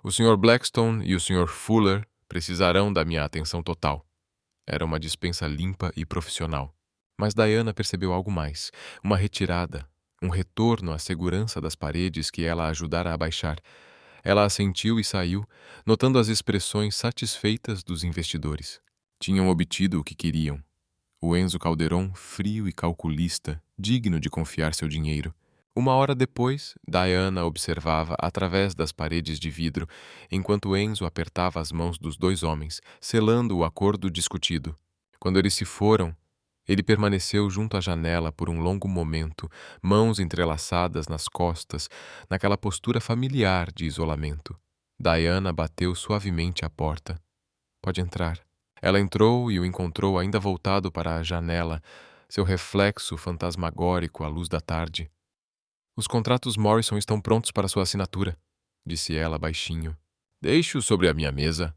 O Sr. Blackstone e o Sr. Fuller precisarão da minha atenção total. Era uma dispensa limpa e profissional. Mas Diana percebeu algo mais, uma retirada, um retorno à segurança das paredes que ela ajudara a baixar. Ela assentiu e saiu, notando as expressões satisfeitas dos investidores. Tinham obtido o que queriam. O Enzo Calderon, frio e calculista, digno de confiar seu dinheiro. Uma hora depois, Diana observava através das paredes de vidro, enquanto Enzo apertava as mãos dos dois homens, selando o acordo discutido. Quando eles se foram, ele permaneceu junto à janela por um longo momento, mãos entrelaçadas nas costas, naquela postura familiar de isolamento. Diana bateu suavemente à porta. Pode entrar. Ela entrou e o encontrou ainda voltado para a janela, seu reflexo fantasmagórico à luz da tarde. Os contratos Morrison estão prontos para sua assinatura, disse ela baixinho. Deixe-os sobre a minha mesa.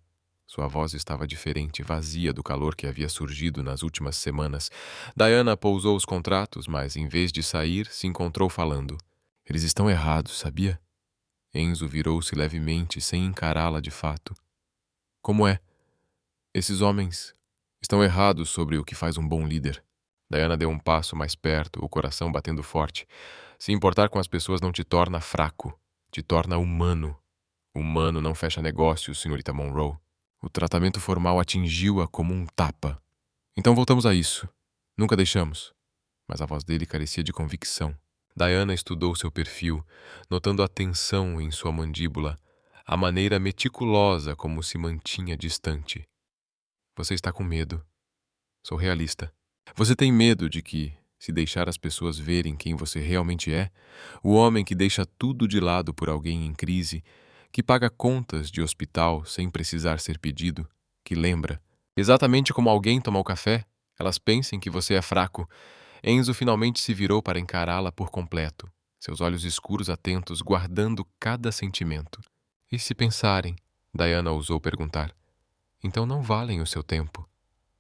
Sua voz estava diferente, vazia do calor que havia surgido nas últimas semanas. Diana pousou os contratos, mas, em vez de sair, se encontrou falando. Eles estão errados, sabia? Enzo virou-se levemente, sem encará-la de fato. Como é? Esses homens estão errados sobre o que faz um bom líder. Diana deu um passo mais perto, o coração batendo forte. Se importar com as pessoas não te torna fraco, te torna humano. Humano não fecha negócios, senhorita Monroe. O tratamento formal atingiu-a como um tapa. Então voltamos a isso. Nunca deixamos. Mas a voz dele carecia de convicção. Diana estudou seu perfil, notando a tensão em sua mandíbula, a maneira meticulosa como se mantinha distante. Você está com medo. Sou realista. Você tem medo de que, se deixar as pessoas verem quem você realmente é, o homem que deixa tudo de lado por alguém em crise, que paga contas de hospital sem precisar ser pedido, que lembra, exatamente como alguém tomou café, elas pensem que você é fraco. Enzo finalmente se virou para encará-la por completo, seus olhos escuros atentos, guardando cada sentimento. E se pensarem? Diana ousou perguntar. Então não valem o seu tempo.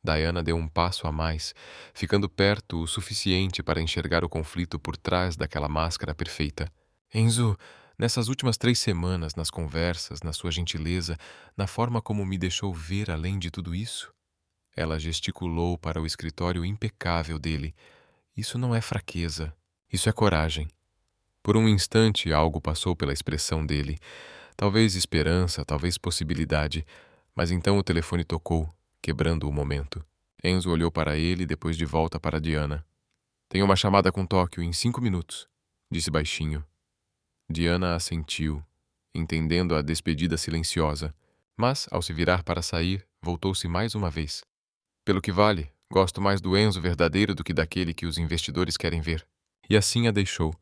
Diana deu um passo a mais, ficando perto o suficiente para enxergar o conflito por trás daquela máscara perfeita. Enzo, nessas últimas 3 semanas, nas conversas, na sua gentileza, na forma como me deixou ver além de tudo isso? Ela gesticulou para o escritório impecável dele. Isso não é fraqueza, isso é coragem. Por um instante algo passou pela expressão dele. Talvez esperança, talvez possibilidade. Mas então o telefone tocou, quebrando o momento. Enzo olhou para ele e depois de volta para Diana. Tenho uma chamada com Tóquio em 5 minutos, disse baixinho. Diana assentiu, entendendo a despedida silenciosa. Mas, ao se virar para sair, voltou-se mais uma vez. Pelo que vale, gosto mais do Enzo verdadeiro do que daquele que os investidores querem ver. E assim a deixou,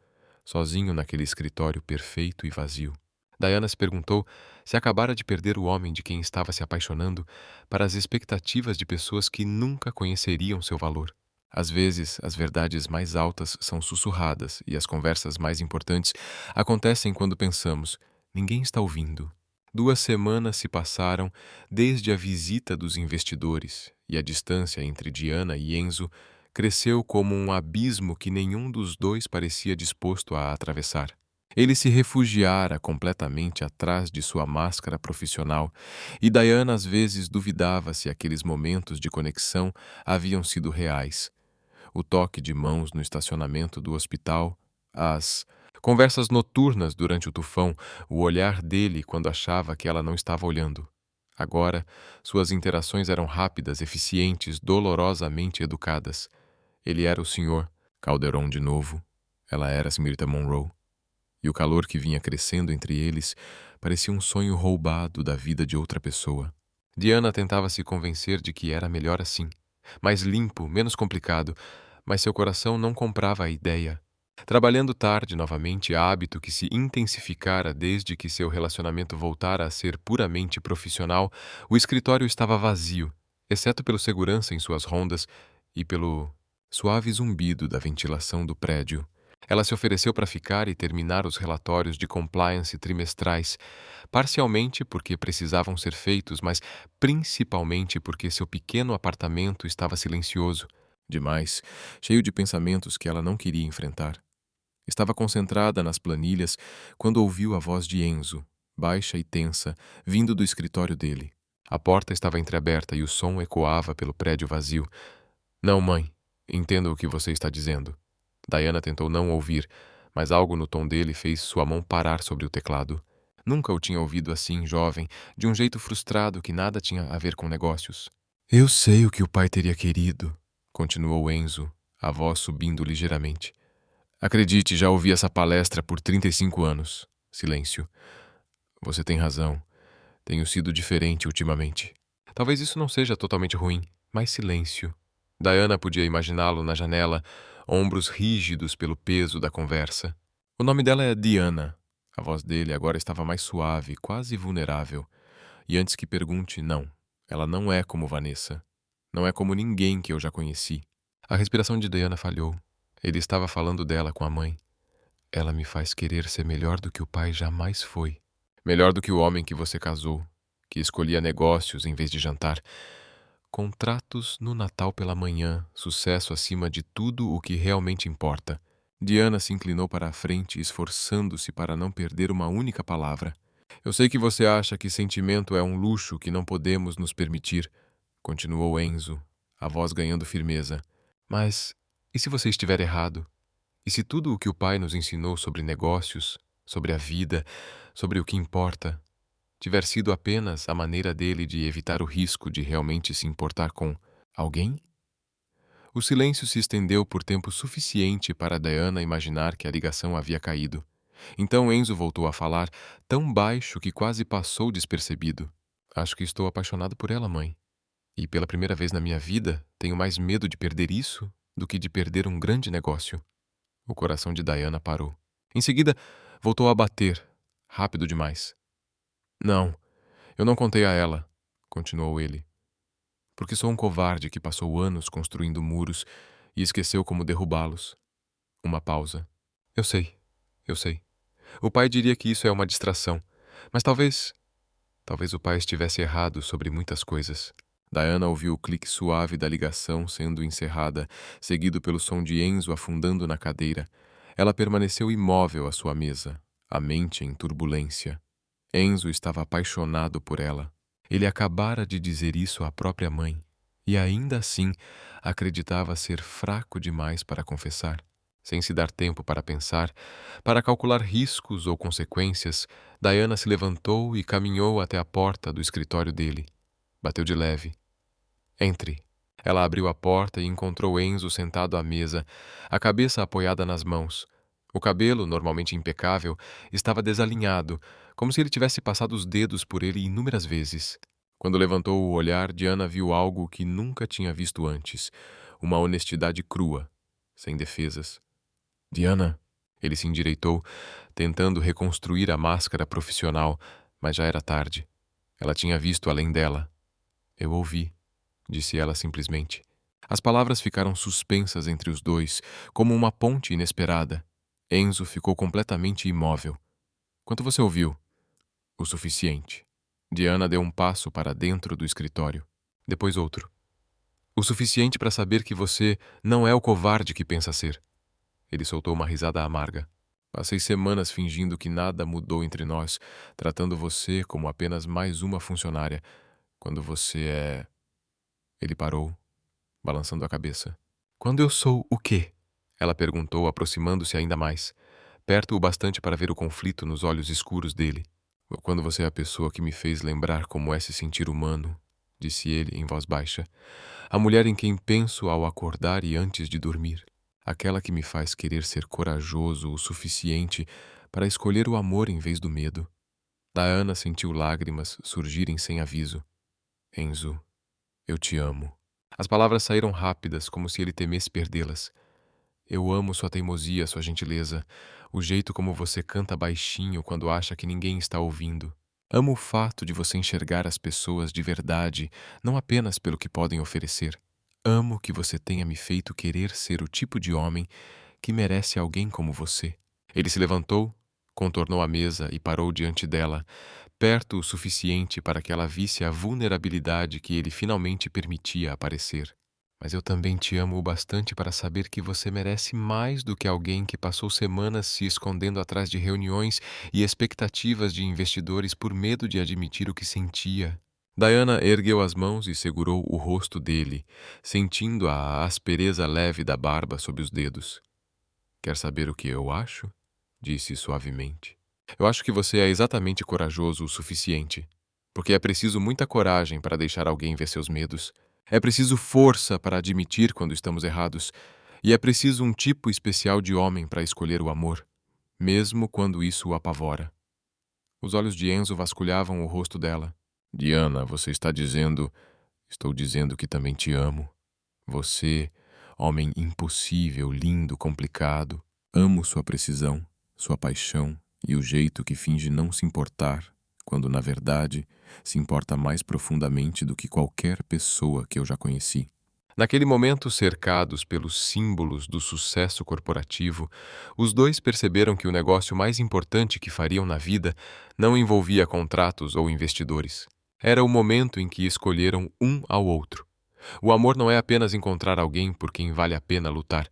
sozinho naquele escritório perfeito e vazio. Diana se perguntou se acabara de perder o homem de quem estava se apaixonando para as expectativas de pessoas que nunca conheceriam seu valor. Às vezes, as verdades mais altas são sussurradas e as conversas mais importantes acontecem quando pensamos: ninguém está ouvindo. 2 semanas se passaram desde a visita dos investidores e a distância entre Diana e Enzo cresceu como um abismo que nenhum dos dois parecia disposto a atravessar. Ele se refugiara completamente atrás de sua máscara profissional e Diana às vezes duvidava se aqueles momentos de conexão haviam sido reais. O toque de mãos no estacionamento do hospital, as conversas noturnas durante o tufão, o olhar dele quando achava que ela não estava olhando. Agora, suas interações eram rápidas, eficientes, dolorosamente educadas. Ele era o Sr. Calderon de novo. Ela era Smyrna Monroe. E o calor que vinha crescendo entre eles parecia um sonho roubado da vida de outra pessoa. Diana tentava se convencer de que era melhor assim. Mais limpo, menos complicado, mas seu coração não comprava a ideia. Trabalhando tarde novamente, hábito que se intensificara desde que seu relacionamento voltara a ser puramente profissional, o escritório estava vazio, exceto pelo segurança em suas rondas e pelo suave zumbido da ventilação do prédio. Ela se ofereceu para ficar e terminar os relatórios de compliance trimestrais, parcialmente porque precisavam ser feitos, mas principalmente porque seu pequeno apartamento estava silencioso, demais, cheio de pensamentos que ela não queria enfrentar. Estava concentrada nas planilhas quando ouviu a voz de Enzo, baixa e tensa, vindo do escritório dele. A porta estava entreaberta e o som ecoava pelo prédio vazio. Não, mãe, entendo o que você está dizendo. Diana tentou não ouvir, mas algo no tom dele fez sua mão parar sobre o teclado. Nunca o tinha ouvido assim, jovem, de um jeito frustrado que nada tinha a ver com negócios. Eu sei o que o pai teria querido, continuou Enzo, a voz subindo ligeiramente. Acredite, já ouvi essa palestra por 35 anos. Silêncio. Você tem razão. Tenho sido diferente ultimamente. Talvez isso não seja totalmente ruim, mas silêncio. Diana podia imaginá-lo na janela, ombros rígidos pelo peso da conversa. O nome dela é Diana. A voz dele agora estava mais suave, quase vulnerável. E antes que pergunte, não. Ela não é como Vanessa. Não é como ninguém que eu já conheci. A respiração de Diana falhou. Ele estava falando dela com a mãe. Ela me faz querer ser melhor do que o pai jamais foi. Melhor do que o homem que você casou, que escolhia negócios em vez de jantar. Contratos no Natal pela manhã, sucesso acima de tudo o que realmente importa. Diana se inclinou para a frente, esforçando-se para não perder uma única palavra. Eu sei que você acha que sentimento é um luxo que não podemos nos permitir, continuou Enzo, a voz ganhando firmeza. Mas e se você estiver errado? E se tudo o que o pai nos ensinou sobre negócios, sobre a vida, sobre o que importa, tiver sido apenas a maneira dele de evitar o risco de realmente se importar com alguém? O silêncio se estendeu por tempo suficiente para Diana imaginar que a ligação havia caído. Então Enzo voltou a falar, tão baixo que quase passou despercebido. Acho que estou apaixonado por ela, mãe. E pela primeira vez na minha vida, tenho mais medo de perder isso do que de perder um grande negócio. O coração de Diana parou. Em seguida, voltou a bater, rápido demais. Não, eu não contei a ela, continuou ele, porque sou um covarde que passou anos construindo muros e esqueceu como derrubá-los. Uma pausa. Eu sei, eu sei. O pai diria que isso é uma distração, mas talvez o pai estivesse errado sobre muitas coisas. Diana ouviu o clique suave da ligação sendo encerrada, seguido pelo som de Enzo afundando na cadeira. Ela permaneceu imóvel à sua mesa, a mente em turbulência. Enzo estava apaixonado por ela. Ele acabara de dizer isso à própria mãe, e ainda assim acreditava ser fraco demais para confessar. Sem se dar tempo para pensar, para calcular riscos ou consequências, Diana se levantou e caminhou até a porta do escritório dele. Bateu de leve. Entre. Ela abriu a porta e encontrou Enzo sentado à mesa, a cabeça apoiada nas mãos. O cabelo, normalmente impecável, estava desalinhado, como se ele tivesse passado os dedos por ele inúmeras vezes. Quando levantou o olhar, Diana viu algo que nunca tinha visto antes: uma honestidade crua, sem defesas. Diana, ele se endireitou, tentando reconstruir a máscara profissional, mas já era tarde. Ela tinha visto além dela. Eu ouvi, disse ela simplesmente. As palavras ficaram suspensas entre os dois, como uma ponte inesperada. Enzo ficou completamente imóvel. Quanto você ouviu? O suficiente. Diana deu um passo para dentro do escritório. Depois outro. O suficiente para saber que você não é o covarde que pensa ser. Ele soltou uma risada amarga. Passei semanas fingindo que nada mudou entre nós, tratando você como apenas mais uma funcionária, quando você é... Ele parou, balançando a cabeça. Quando eu sou o quê? Ela perguntou, aproximando-se ainda mais, perto o bastante para ver o conflito nos olhos escuros dele. Quando você é a pessoa que me fez lembrar como é se sentir humano, disse ele em voz baixa, a mulher em quem penso ao acordar e antes de dormir. Aquela que me faz querer ser corajoso o suficiente para escolher o amor em vez do medo. Diana sentiu lágrimas surgirem sem aviso. Enzo, eu te amo. As palavras saíram rápidas, como se ele temesse perdê-las. Eu amo sua teimosia, sua gentileza, o jeito como você canta baixinho quando acha que ninguém está ouvindo. Amo o fato de você enxergar as pessoas de verdade, não apenas pelo que podem oferecer. Amo que você tenha me feito querer ser o tipo de homem que merece alguém como você. Ele se levantou, contornou a mesa e parou diante dela, perto o suficiente para que ela visse a vulnerabilidade que ele finalmente permitia aparecer. Mas eu também te amo o bastante para saber que você merece mais do que alguém que passou semanas se escondendo atrás de reuniões e expectativas de investidores por medo de admitir o que sentia. Diana ergueu as mãos e segurou o rosto dele, sentindo a aspereza leve da barba sob os dedos. Quer saber o que eu acho? Disse suavemente. Eu acho que você é exatamente corajoso o suficiente, porque é preciso muita coragem para deixar alguém ver seus medos. É preciso força para admitir quando estamos errados, e é preciso um tipo especial de homem para escolher o amor, mesmo quando isso o apavora. Os olhos de Enzo vasculhavam o rosto dela. Diana, você está dizendo... Estou dizendo que também te amo. Você, homem impossível, lindo, complicado. Amo sua precisão, sua paixão e o jeito que finge não se importar, quando, na verdade, se importa mais profundamente do que qualquer pessoa que eu já conheci. Naquele momento, cercados pelos símbolos do sucesso corporativo, os dois perceberam que o negócio mais importante que fariam na vida não envolvia contratos ou investidores. Era o momento em que escolheram um ao outro. O amor não é apenas encontrar alguém por quem vale a pena lutar.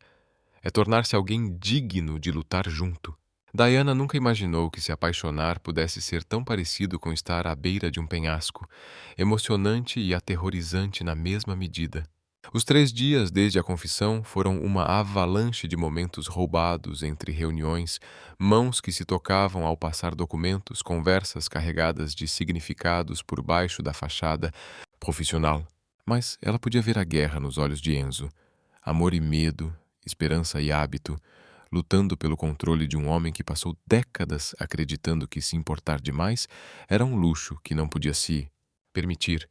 É tornar-se alguém digno de lutar junto. Diana nunca imaginou que se apaixonar pudesse ser tão parecido com estar à beira de um penhasco, emocionante e aterrorizante na mesma medida. Os 3 dias desde a confissão foram uma avalanche de momentos roubados entre reuniões, mãos que se tocavam ao passar documentos, conversas carregadas de significados por baixo da fachada profissional. Mas ela podia ver a guerra nos olhos de Enzo. Amor e medo, esperança e hábito, lutando pelo controle de um homem que passou décadas acreditando que se importar demais era um luxo que não podia se permitir.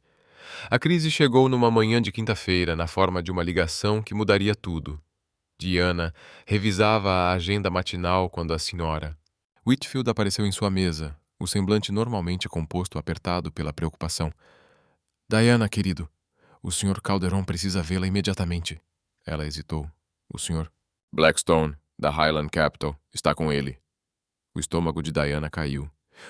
A crise chegou numa manhã de quinta-feira, na forma de uma ligação que mudaria tudo. Diana revisava a agenda matinal quando a senhora Whitfield apareceu em sua mesa, o semblante normalmente composto apertado pela preocupação. Diana, querido, o Sr. Calderon precisa vê-la imediatamente. Ela hesitou. O senhor Blackstone, da Highland Capital, está com ele. O estômago de Diana caiu.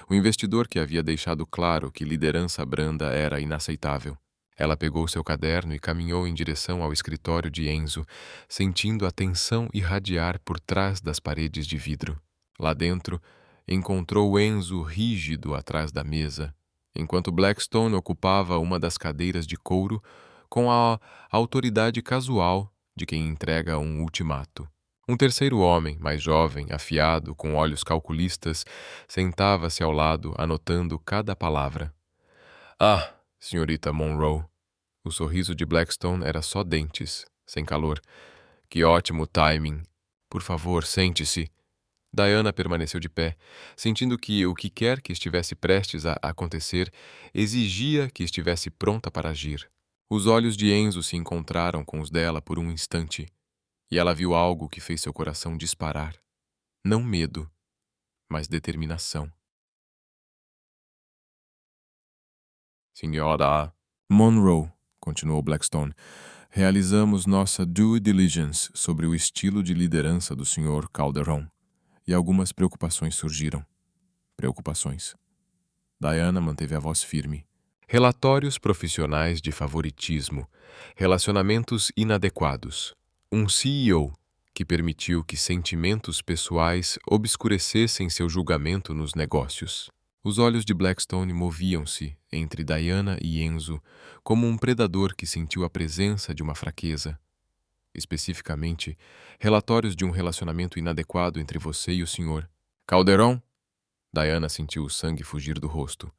O investidor que havia deixado claro que liderança branda era inaceitável. Ela pegou seu caderno e caminhou em direção ao escritório de Enzo, sentindo a tensão irradiar por trás das paredes de vidro. Lá dentro, encontrou Enzo rígido atrás da mesa, enquanto Blackstone ocupava uma das cadeiras de couro com a autoridade casual de quem entrega um ultimato. Um terceiro homem, mais jovem, afiado, com olhos calculistas, sentava-se ao lado, anotando cada palavra. Ah, senhorita Monroe. O sorriso de Blackstone era só dentes, sem calor. Que ótimo timing. Por favor, sente-se. Diana permaneceu de pé, sentindo que o que quer que estivesse prestes a acontecer exigia que estivesse pronta para agir. Os olhos de Enzo se encontraram com os dela por um instante, e ela viu algo que fez seu coração disparar. Não medo, mas determinação. Senhora Monroe, continuou Blackstone, realizamos nossa due diligence sobre o estilo de liderança do Sr. Calderon, e algumas preocupações surgiram. Preocupações. Diana manteve a voz firme. Relatórios profissionais de favoritismo, relacionamentos inadequados, um CEO que permitiu que sentimentos pessoais obscurecessem seu julgamento nos negócios. Os olhos de Blackstone moviam-se entre Diana e Enzo como um predador que sentiu a presença de uma fraqueza. Especificamente, relatórios de um relacionamento inadequado entre você e o Sr. Calderon? Diana sentiu o sangue fugir do rosto.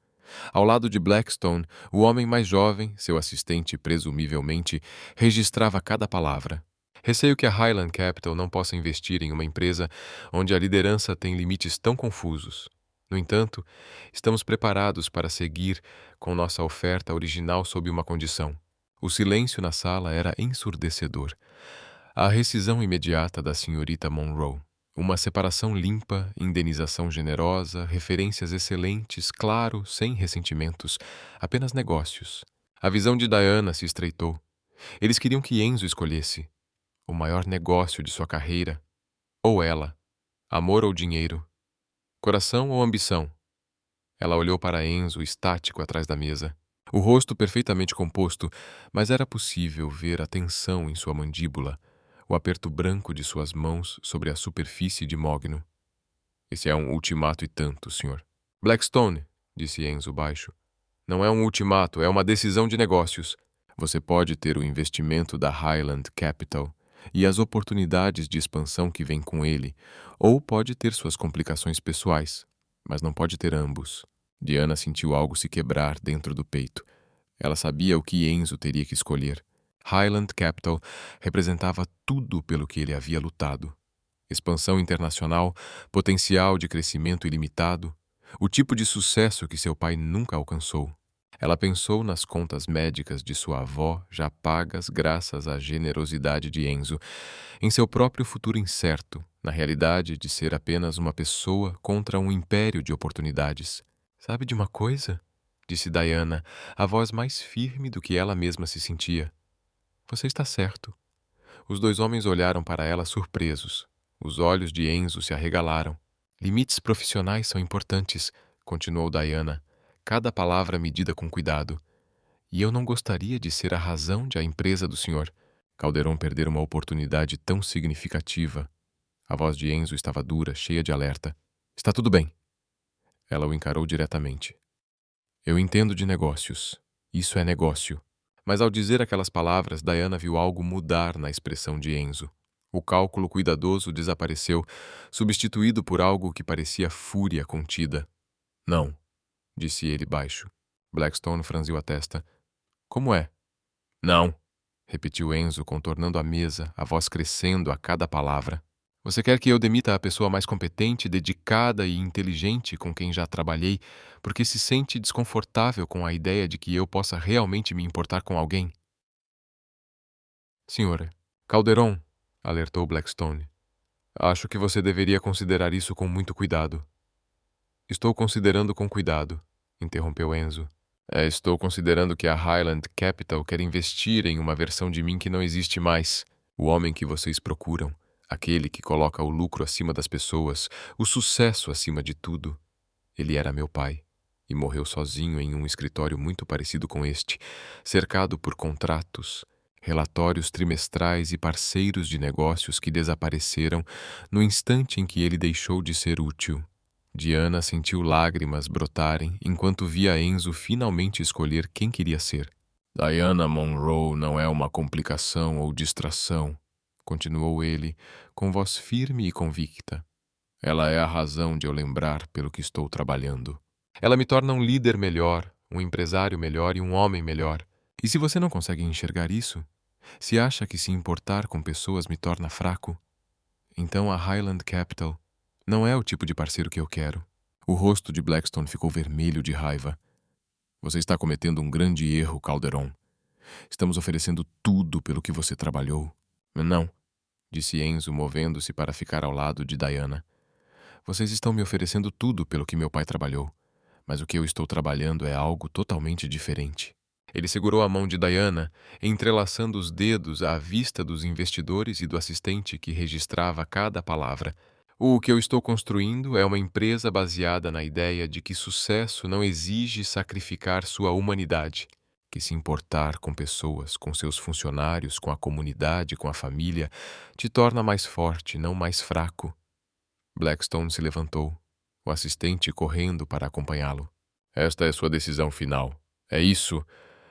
Ao lado de Blackstone, o homem mais jovem, seu assistente presumivelmente, registrava cada palavra. Receio que a Highland Capital não possa investir em uma empresa onde a liderança tem limites tão confusos. No entanto, estamos preparados para seguir com nossa oferta original sob uma condição. O silêncio na sala era ensurdecedor. A rescisão imediata da senhorita Monroe. Uma separação limpa, indenização generosa, referências excelentes, claro, sem ressentimentos, apenas negócios. A visão de Diana se estreitou. Eles queriam que Enzo escolhesse o maior negócio de sua carreira, ou ela, amor ou dinheiro, coração ou ambição. Ela olhou para Enzo estático atrás da mesa, o rosto perfeitamente composto, mas era possível ver a tensão em sua mandíbula, o aperto branco de suas mãos sobre a superfície de mogno. Esse é um ultimato e tanto, senhor. Blackstone, disse Enzo baixo. Não é um ultimato, é uma decisão de negócios. Você pode ter o investimento da Highland Capital e as oportunidades de expansão que vêm com ele, ou pode ter suas complicações pessoais, mas não pode ter ambos. Diana sentiu algo se quebrar dentro do peito. Ela sabia o que Enzo teria que escolher. Highland Capital representava tudo pelo que ele havia lutado. Expansão internacional, potencial de crescimento ilimitado, o tipo de sucesso que seu pai nunca alcançou. Ela pensou nas contas médicas de sua avó, já pagas graças à generosidade de Enzo, em seu próprio futuro incerto, na realidade de ser apenas uma pessoa contra um império de oportunidades. Sabe de uma coisa? Disse Diana, a voz mais firme do que ela mesma se sentia. Você está certo. Os dois homens olharam para ela surpresos. Os olhos de Enzo se arregalaram. Limites profissionais são importantes, continuou Diana, cada palavra medida com cuidado. E eu não gostaria de ser a razão de a empresa do senhor. Calderon perdera uma oportunidade tão significativa. A voz de Enzo estava dura, cheia de alerta. Está tudo bem. Ela o encarou diretamente. Eu entendo de negócios. Isso é negócio. Mas ao dizer aquelas palavras, Diana viu algo mudar na expressão de Enzo. O cálculo cuidadoso desapareceu, substituído por algo que parecia fúria contida. Não, disse ele baixo. Blackstone franziu a testa. Como é? Não, repetiu Enzo, contornando a mesa, a voz crescendo a cada palavra. Você quer que eu demita a pessoa mais competente, dedicada e inteligente com quem já trabalhei, porque se sente desconfortável com a ideia de que eu possa realmente me importar com alguém? Senhora, Calderon, alertou Blackstone. Acho que você deveria considerar isso com muito cuidado. Estou considerando com cuidado, interrompeu Enzo. Estou considerando que a Highland Capital quer investir em uma versão de mim que não existe mais. O homem que vocês procuram. Aquele que coloca o lucro acima das pessoas, o sucesso acima de tudo. Ele era meu pai e morreu sozinho em um escritório muito parecido com este, cercado por contratos, relatórios trimestrais e parceiros de negócios que desapareceram no instante em que ele deixou de ser útil. Diana sentiu lágrimas brotarem enquanto via Enzo finalmente escolher quem queria ser. Diana Monroe não é uma complicação ou distração, continuou ele, com voz firme e convicta. Ela é a razão de eu lembrar pelo que estou trabalhando. Ela me torna um líder melhor, um empresário melhor e um homem melhor. E se você não consegue enxergar isso, se acha que se importar com pessoas me torna fraco, então a Highland Capital não é o tipo de parceiro que eu quero. O rosto de Blackstone ficou vermelho de raiva. Você está cometendo um grande erro, Calderon. Estamos oferecendo tudo pelo que você trabalhou. Não, disse Enzo, movendo-se para ficar ao lado de Diana. Vocês estão me oferecendo tudo pelo que meu pai trabalhou, mas o que eu estou trabalhando é algo totalmente diferente. Ele segurou a mão de Diana, entrelaçando os dedos à vista dos investidores e do assistente que registrava cada palavra. O que eu estou construindo é uma empresa baseada na ideia de que sucesso não exige sacrificar sua humanidade, que se importar com pessoas, com seus funcionários, com a comunidade, com a família, te torna mais forte, não mais fraco. Blackstone se levantou, o assistente correndo para acompanhá-lo. Esta é sua decisão final. É isso?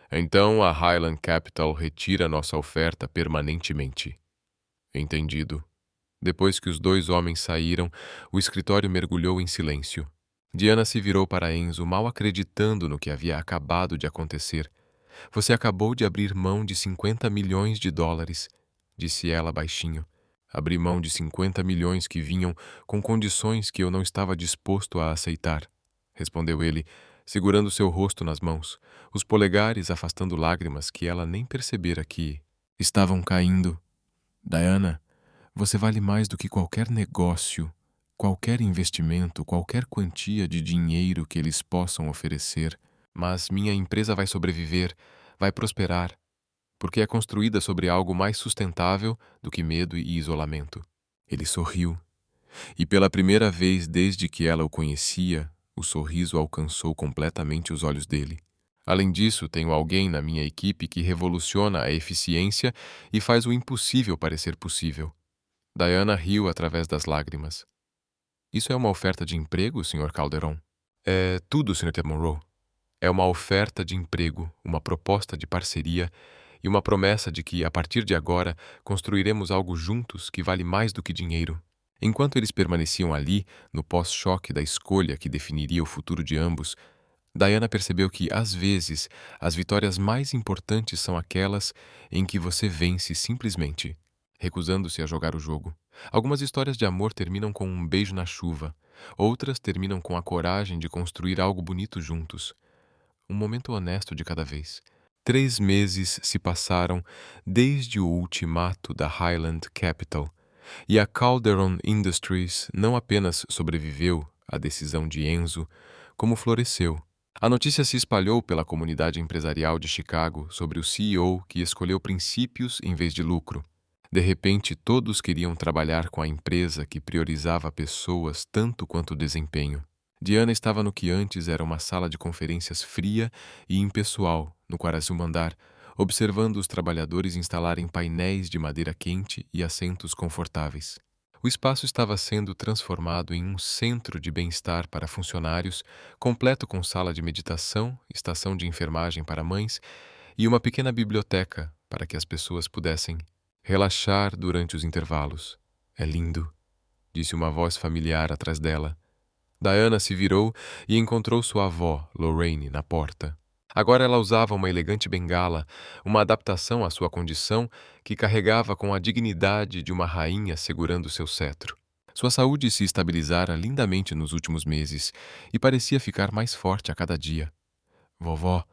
Então a Highland Capital retira nossa oferta permanentemente. Entendido. Depois que os dois homens saíram, o escritório mergulhou em silêncio. Diana se virou para Enzo, mal acreditando no que havia acabado de acontecer. Você acabou de abrir mão de 50 milhões de dólares, disse ela baixinho. Abri mão de 50 milhões que vinham com condições que eu não estava disposto a aceitar, respondeu ele, segurando seu rosto nas mãos, os polegares afastando lágrimas que ela nem percebera que estavam caindo. Diana, você vale mais do que qualquer negócio, qualquer investimento, qualquer quantia de dinheiro que eles possam oferecer. Mas minha empresa vai sobreviver, vai prosperar, porque é construída sobre algo mais sustentável do que medo e isolamento. Ele sorriu, e pela primeira vez desde que ela o conhecia, o sorriso alcançou completamente os olhos dele. Além disso, tenho alguém na minha equipe que revoluciona a eficiência e faz o impossível parecer possível. Diana riu através das lágrimas. Isso é uma oferta de emprego, Sr. Calderon? É tudo, Sr. Monroe. É uma oferta de emprego, uma proposta de parceria e uma promessa de que, a partir de agora, construiremos algo juntos que vale mais do que dinheiro. Enquanto eles permaneciam ali, no pós-choque da escolha que definiria o futuro de ambos, Diana percebeu que, às vezes, as vitórias mais importantes são aquelas em que você vence simplesmente, recusando-se a jogar o jogo. Algumas histórias de amor terminam com um beijo na chuva, outras terminam com a coragem de construir algo bonito juntos. Um momento honesto de cada vez. 3 meses se passaram desde o ultimato da Highland Capital, e a Calderon Industries não apenas sobreviveu à decisão de Enzo, como floresceu. A notícia se espalhou pela comunidade empresarial de Chicago sobre o CEO que escolheu princípios em vez de lucro. De repente, todos queriam trabalhar com a empresa que priorizava pessoas tanto quanto desempenho. Diana estava no que antes era uma sala de conferências fria e impessoal, no 40º andar, observando os trabalhadores instalarem painéis de madeira quente e assentos confortáveis. O espaço estava sendo transformado em um centro de bem-estar para funcionários, completo com sala de meditação, estação de enfermagem para mães e uma pequena biblioteca para que as pessoas pudessem relaxar durante os intervalos. É lindo, disse uma voz familiar atrás dela. Diana se virou e encontrou sua avó, Lorraine, na porta. Agora ela usava uma elegante bengala, uma adaptação à sua condição que carregava com a dignidade de uma rainha segurando seu cetro. Sua saúde se estabilizara lindamente nos últimos meses e parecia ficar mais forte a cada dia. Vovó,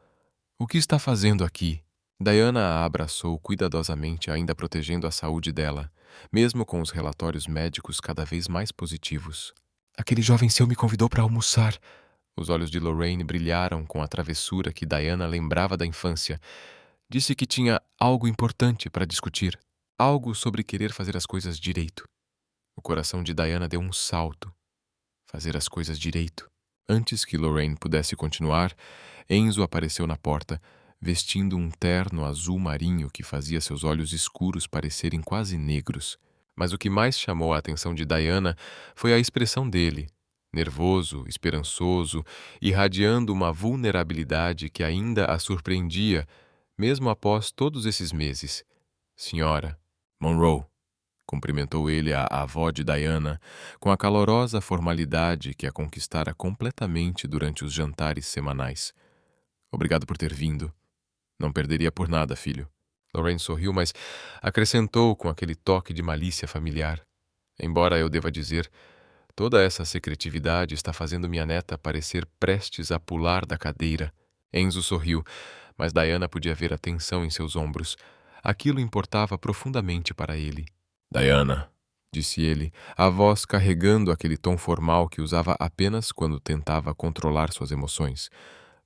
o que está fazendo aqui? Diana a abraçou cuidadosamente, ainda protegendo a saúde dela, mesmo com os relatórios médicos cada vez mais positivos. Aquele jovem seu me convidou para almoçar. Os olhos de Lorraine brilharam com a travessura que Diana lembrava da infância. Disse que tinha algo importante para discutir, algo sobre querer fazer as coisas direito. O coração de Diana deu um salto. Fazer as coisas direito. Antes que Lorraine pudesse continuar, Enzo apareceu na porta, vestindo um terno azul marinho que fazia seus olhos escuros parecerem quase negros. Mas o que mais chamou a atenção de Diana foi a expressão dele, nervoso, esperançoso, irradiando uma vulnerabilidade que ainda a surpreendia, mesmo após todos esses meses. Senhora Monroe, cumprimentou ele a avó de Diana, com a calorosa formalidade que a conquistara completamente durante os jantares semanais. Obrigado por ter vindo. Não perderia por nada, filho. Lorraine sorriu, mas acrescentou com aquele toque de malícia familiar. Embora eu deva dizer, toda essa secretividade está fazendo minha neta parecer prestes a pular da cadeira. Enzo sorriu, mas Diana podia ver a tensão em seus ombros. Aquilo importava profundamente para ele. Diana, disse ele, a voz carregando aquele tom formal que usava apenas quando tentava controlar suas emoções.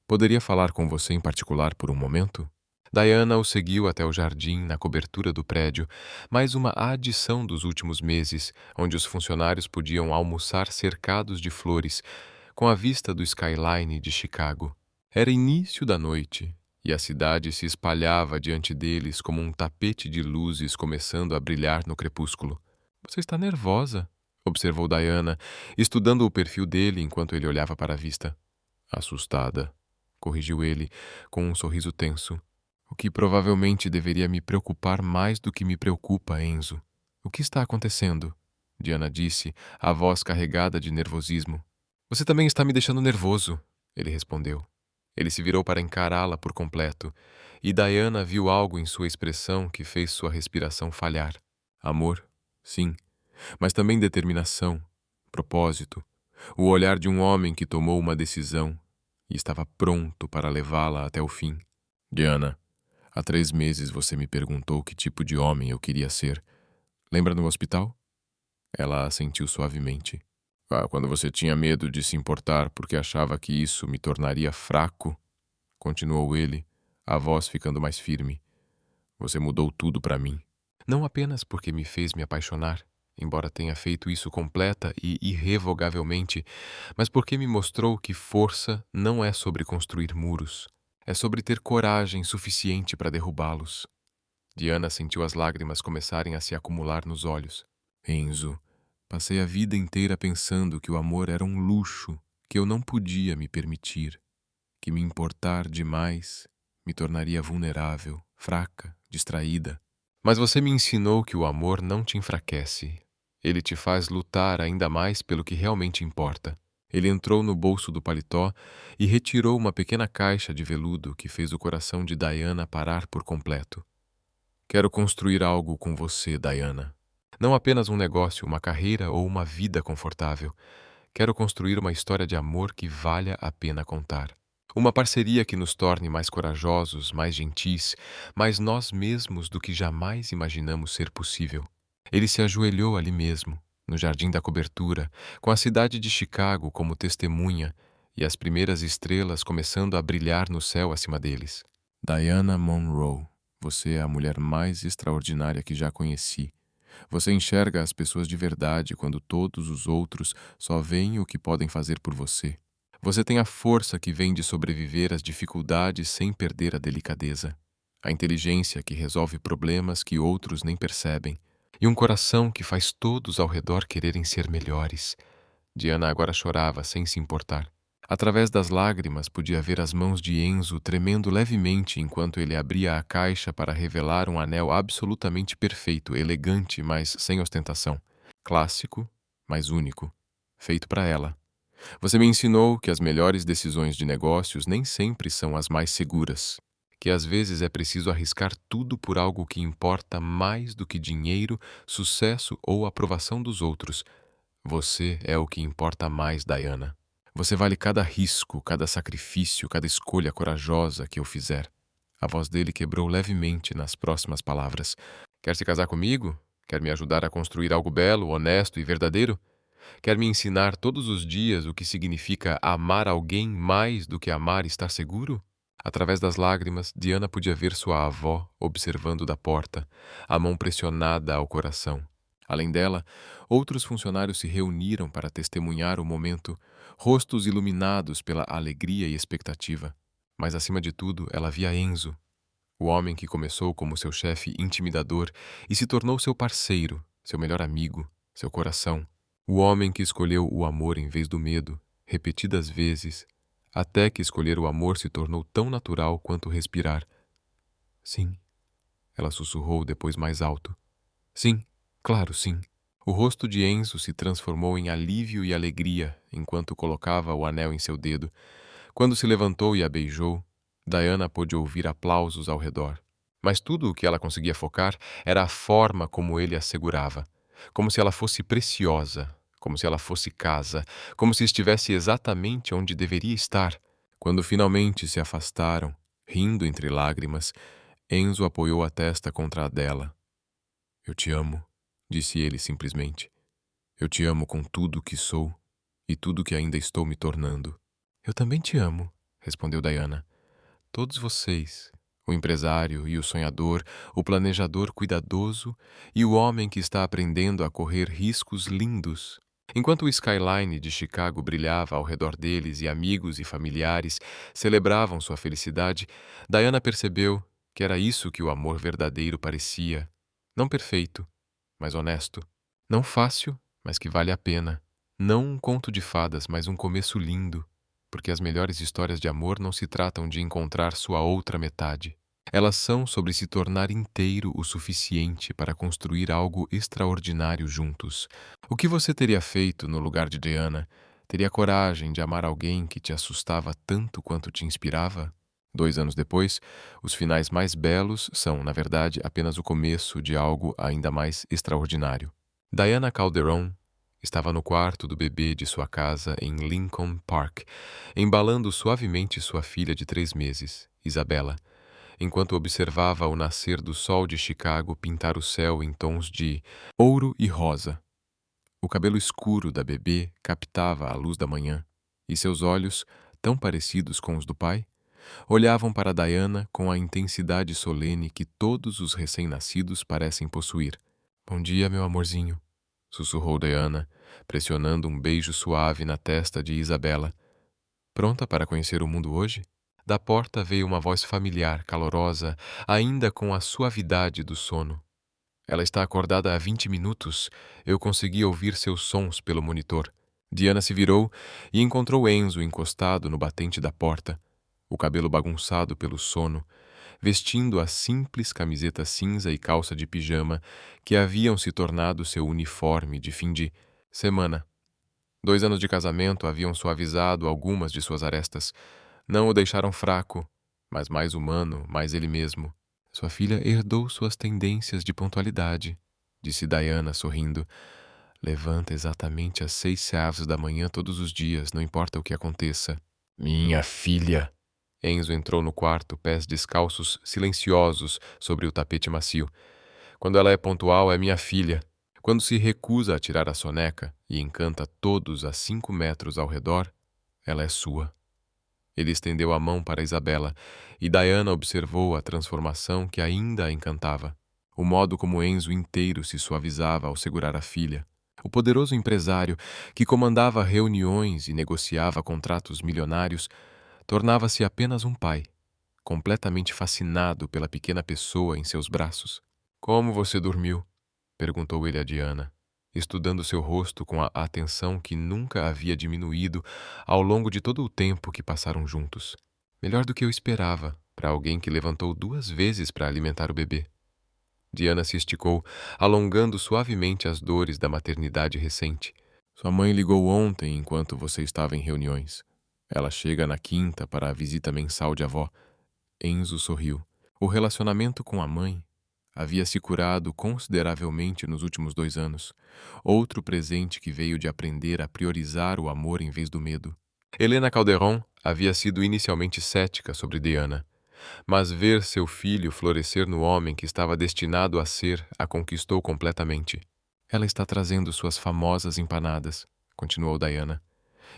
Poderia falar com você em particular por um momento? Diana o seguiu até o jardim na cobertura do prédio, mais uma adição dos últimos meses, onde os funcionários podiam almoçar cercados de flores, com a vista do skyline de Chicago. Era início da noite, e a cidade se espalhava diante deles como um tapete de luzes começando a brilhar no crepúsculo. Você está nervosa, observou Diana, estudando o perfil dele enquanto ele olhava para a vista. Assustada, corrigiu ele, com um sorriso tenso. O que provavelmente deveria me preocupar mais do que me preocupa, Enzo. O que está acontecendo? Diana disse, a voz carregada de nervosismo. Você também está me deixando nervoso, ele respondeu. Ele se virou para encará-la por completo, e Diana viu algo em sua expressão que fez sua respiração falhar. Amor, sim, mas também determinação, propósito, o olhar de um homem que tomou uma decisão e estava pronto para levá-la até o fim. Diana, há 3 meses você me perguntou que tipo de homem eu queria ser. Lembra no hospital? Ela assentiu suavemente. Quando você tinha medo de se importar porque achava que isso me tornaria fraco, continuou ele, a voz ficando mais firme. Você mudou tudo para mim. Não apenas porque me fez me apaixonar, embora tenha feito isso completa e irrevogavelmente, mas porque me mostrou que força não é sobre construir muros, é sobre ter coragem suficiente para derrubá-los. Diana sentiu as lágrimas começarem a se acumular nos olhos. Enzo, passei a vida inteira pensando que o amor era um luxo que eu não podia me permitir, que me importar demais me tornaria vulnerável, fraca, distraída. Mas você me ensinou que o amor não te enfraquece. Ele te faz lutar ainda mais pelo que realmente importa. Ele entrou no bolso do paletó e retirou uma pequena caixa de veludo que fez o coração de Diana parar por completo. Quero construir algo com você, Diana. Não apenas um negócio, uma carreira ou uma vida confortável. Quero construir uma história de amor que valha a pena contar. Uma parceria que nos torne mais corajosos, mais gentis, mais nós mesmos do que jamais imaginamos ser possível. Ele se ajoelhou ali mesmo, no jardim da cobertura, com a cidade de Chicago como testemunha e as primeiras estrelas começando a brilhar no céu acima deles. Diana Monroe, você é a mulher mais extraordinária que já conheci. Você enxerga as pessoas de verdade quando todos os outros só veem o que podem fazer por você. Você tem a força que vem de sobreviver às dificuldades sem perder a delicadeza, a inteligência que resolve problemas que outros nem percebem, e um coração que faz todos ao redor quererem ser melhores. Diana agora chorava sem se importar. Através das lágrimas podia ver as mãos de Enzo tremendo levemente enquanto ele abria a caixa para revelar um anel absolutamente perfeito, elegante, mas sem ostentação. Clássico, mas único. Feito para ela. Você me ensinou que as melhores decisões de negócios nem sempre são as mais seguras, que às vezes é preciso arriscar tudo por algo que importa mais do que dinheiro, sucesso ou aprovação dos outros. Você é o que importa mais, Diana. Você vale cada risco, cada sacrifício, cada escolha corajosa que eu fizer. A voz dele quebrou levemente nas próximas palavras. Quer se casar comigo? Quer me ajudar a construir algo belo, honesto e verdadeiro? Quer me ensinar todos os dias o que significa amar alguém mais do que amar e estar seguro? Através das lágrimas, Diana podia ver sua avó observando da porta, a mão pressionada ao coração. Além dela, outros funcionários se reuniram para testemunhar o momento, rostos iluminados pela alegria e expectativa. Mas, acima de tudo, ela via Enzo, o homem que começou como seu chefe intimidador e se tornou seu parceiro, seu melhor amigo, seu coração. O homem que escolheu o amor em vez do medo, repetidas vezes, até que escolher o amor se tornou tão natural quanto respirar. Sim, ela sussurrou depois mais alto. Sim, claro, sim. O rosto de Enzo se transformou em alívio e alegria enquanto colocava o anel em seu dedo. Quando se levantou e a beijou, Diana pôde ouvir aplausos ao redor. Mas tudo o que ela conseguia focar era a forma como ele a segurava, como se ela fosse preciosa, como se ela fosse casa, como se estivesse exatamente onde deveria estar. Quando finalmente se afastaram, rindo entre lágrimas, Enzo apoiou a testa contra a dela. Eu te amo, disse ele simplesmente. Eu te amo com tudo o que sou e tudo que ainda estou me tornando. Eu também te amo, respondeu Diana. Todos vocês, o empresário e o sonhador, o planejador cuidadoso e o homem que está aprendendo a correr riscos lindos. Enquanto o skyline de Chicago brilhava ao redor deles e amigos e familiares celebravam sua felicidade, Diana percebeu que era isso que o amor verdadeiro parecia. Não perfeito, mas honesto. Não fácil, mas que vale a pena. Não um conto de fadas, mas um começo lindo. Porque as melhores histórias de amor não se tratam de encontrar sua outra metade. Elas são sobre se tornar inteiro o suficiente para construir algo extraordinário juntos. O que você teria feito no lugar de Diana? Teria coragem de amar alguém que te assustava tanto quanto te inspirava? 2 anos depois, os finais mais belos são, na verdade, apenas o começo de algo ainda mais extraordinário. Diana Calderon estava no quarto do bebê de sua casa em Lincoln Park, embalando suavemente sua filha de 3 meses, Isabela, enquanto observava o nascer do sol de Chicago pintar o céu em tons de ouro e rosa. O cabelo escuro da bebê captava a luz da manhã, e seus olhos, tão parecidos com os do pai, olhavam para Diana com a intensidade solene que todos os recém-nascidos parecem possuir. Bom dia, meu amorzinho, sussurrou Diana, pressionando um beijo suave na testa de Isabela. Pronta para conhecer o mundo hoje? Da porta veio uma voz familiar, calorosa, ainda com a suavidade do sono. Ela está acordada há 20 minutos. Eu consegui ouvir seus sons pelo monitor. Diana se virou e encontrou Enzo encostado no batente da porta, o cabelo bagunçado pelo sono, vestindo a simples camiseta cinza e calça de pijama que haviam se tornado seu uniforme de fim de semana. 2 anos de casamento haviam suavizado algumas de suas arestas. Não o deixaram fraco, mas mais humano, mais ele mesmo. Sua filha herdou suas tendências de pontualidade, disse Diana, sorrindo. Levanta exatamente às 6 da manhã todos os dias, não importa o que aconteça. Minha filha! Enzo entrou no quarto, pés descalços, silenciosos sobre o tapete macio. Quando ela é pontual, é minha filha. Quando se recusa a tirar a soneca e encanta todos a 5 metros ao redor, ela é sua. Ele estendeu a mão para Isabela, e Diana observou a transformação que ainda a encantava. O modo como Enzo inteiro se suavizava ao segurar a filha. O poderoso empresário, que comandava reuniões e negociava contratos milionários, tornava-se apenas um pai, completamente fascinado pela pequena pessoa em seus braços. Como você dormiu? Perguntou ele a Diana, estudando seu rosto com a atenção que nunca havia diminuído ao longo de todo o tempo que passaram juntos. Melhor do que eu esperava, para alguém que levantou 2 vezes para alimentar o bebê. Diana se esticou, alongando suavemente as dores da maternidade recente. Sua mãe ligou ontem enquanto você estava em reuniões. Ela chega na quinta para a visita mensal de avó. Enzo sorriu. O relacionamento com a mãe havia se curado consideravelmente nos últimos 2 anos. Outro presente que veio de aprender a priorizar o amor em vez do medo. Helena Calderon havia sido inicialmente cética sobre Diana, mas ver seu filho florescer no homem que estava destinado a ser a conquistou completamente. Ela está trazendo suas famosas empanadas, continuou Diana,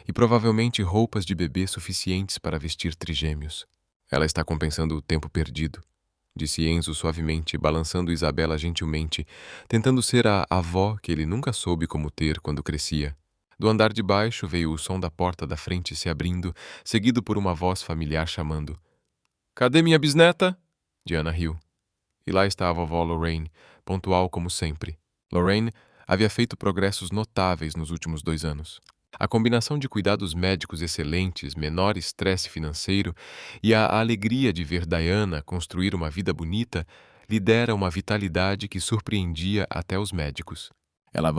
e provavelmente roupas de bebê suficientes para vestir trigêmeos. Ela está compensando o tempo perdido, disse Enzo suavemente, balançando Isabela gentilmente, tentando ser a avó que ele nunca soube como ter quando crescia. Do andar de baixo veio o som da porta da frente se abrindo, seguido por uma voz familiar chamando. Cadê minha bisneta? Diana riu. E lá estava a vovó Lorraine, pontual como sempre. Lorraine havia feito progressos notáveis nos últimos 2 anos. A combinação de cuidados médicos excelentes, menor estresse financeiro e a alegria de ver Diana construir uma vida bonita lhe dera uma vitalidade que surpreendia até os médicos. Ela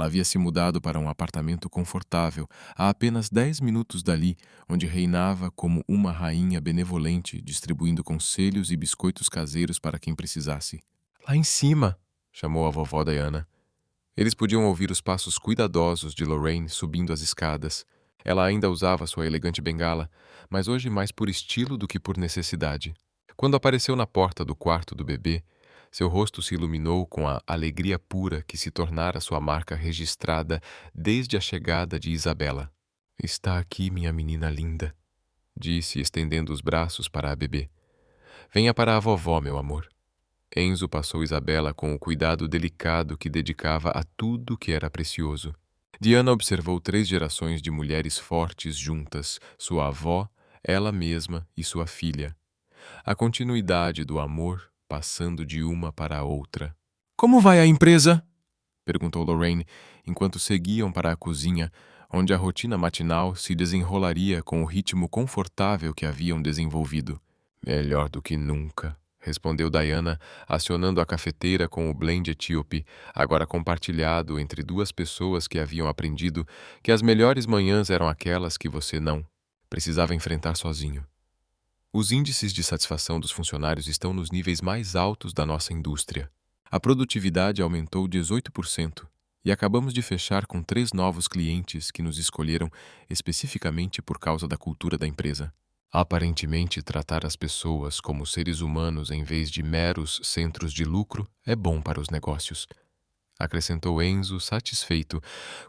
havia se mudado para um apartamento confortável, a apenas 10 minutos dali, onde reinava como uma rainha benevolente, distribuindo conselhos e biscoitos caseiros para quem precisasse. Lá em cima, chamou a vovó Diana. Eles podiam ouvir os passos cuidadosos de Lorraine subindo as escadas. Ela ainda usava sua elegante bengala, mas hoje mais por estilo do que por necessidade. Quando apareceu na porta do quarto do bebê, seu rosto se iluminou com a alegria pura que se tornara sua marca registrada desde a chegada de Isabela. Está aqui, minha menina linda, disse, estendendo os braços para a bebê. Venha para a vovó, meu amor. Enzo passou Isabela com o cuidado delicado que dedicava a tudo que era precioso. Diana observou 3 gerações de mulheres fortes juntas, sua avó, ela mesma e sua filha. A continuidade do amor passando de uma para a outra. Como vai a empresa? Perguntou Lorraine, enquanto seguiam para a cozinha, onde a rotina matinal se desenrolaria com o ritmo confortável que haviam desenvolvido. Melhor do que nunca, respondeu Diana, acionando a cafeteira com o blend etíope, agora compartilhado entre 2 pessoas que haviam aprendido que as melhores manhãs eram aquelas que você não precisava enfrentar sozinho. Os índices de satisfação dos funcionários estão nos níveis mais altos da nossa indústria. A produtividade aumentou 18% e acabamos de fechar com 3 novos clientes que nos escolheram especificamente por causa da cultura da empresa. Aparentemente, tratar as pessoas como seres humanos em vez de meros centros de lucro é bom para os negócios, acrescentou Enzo, satisfeito,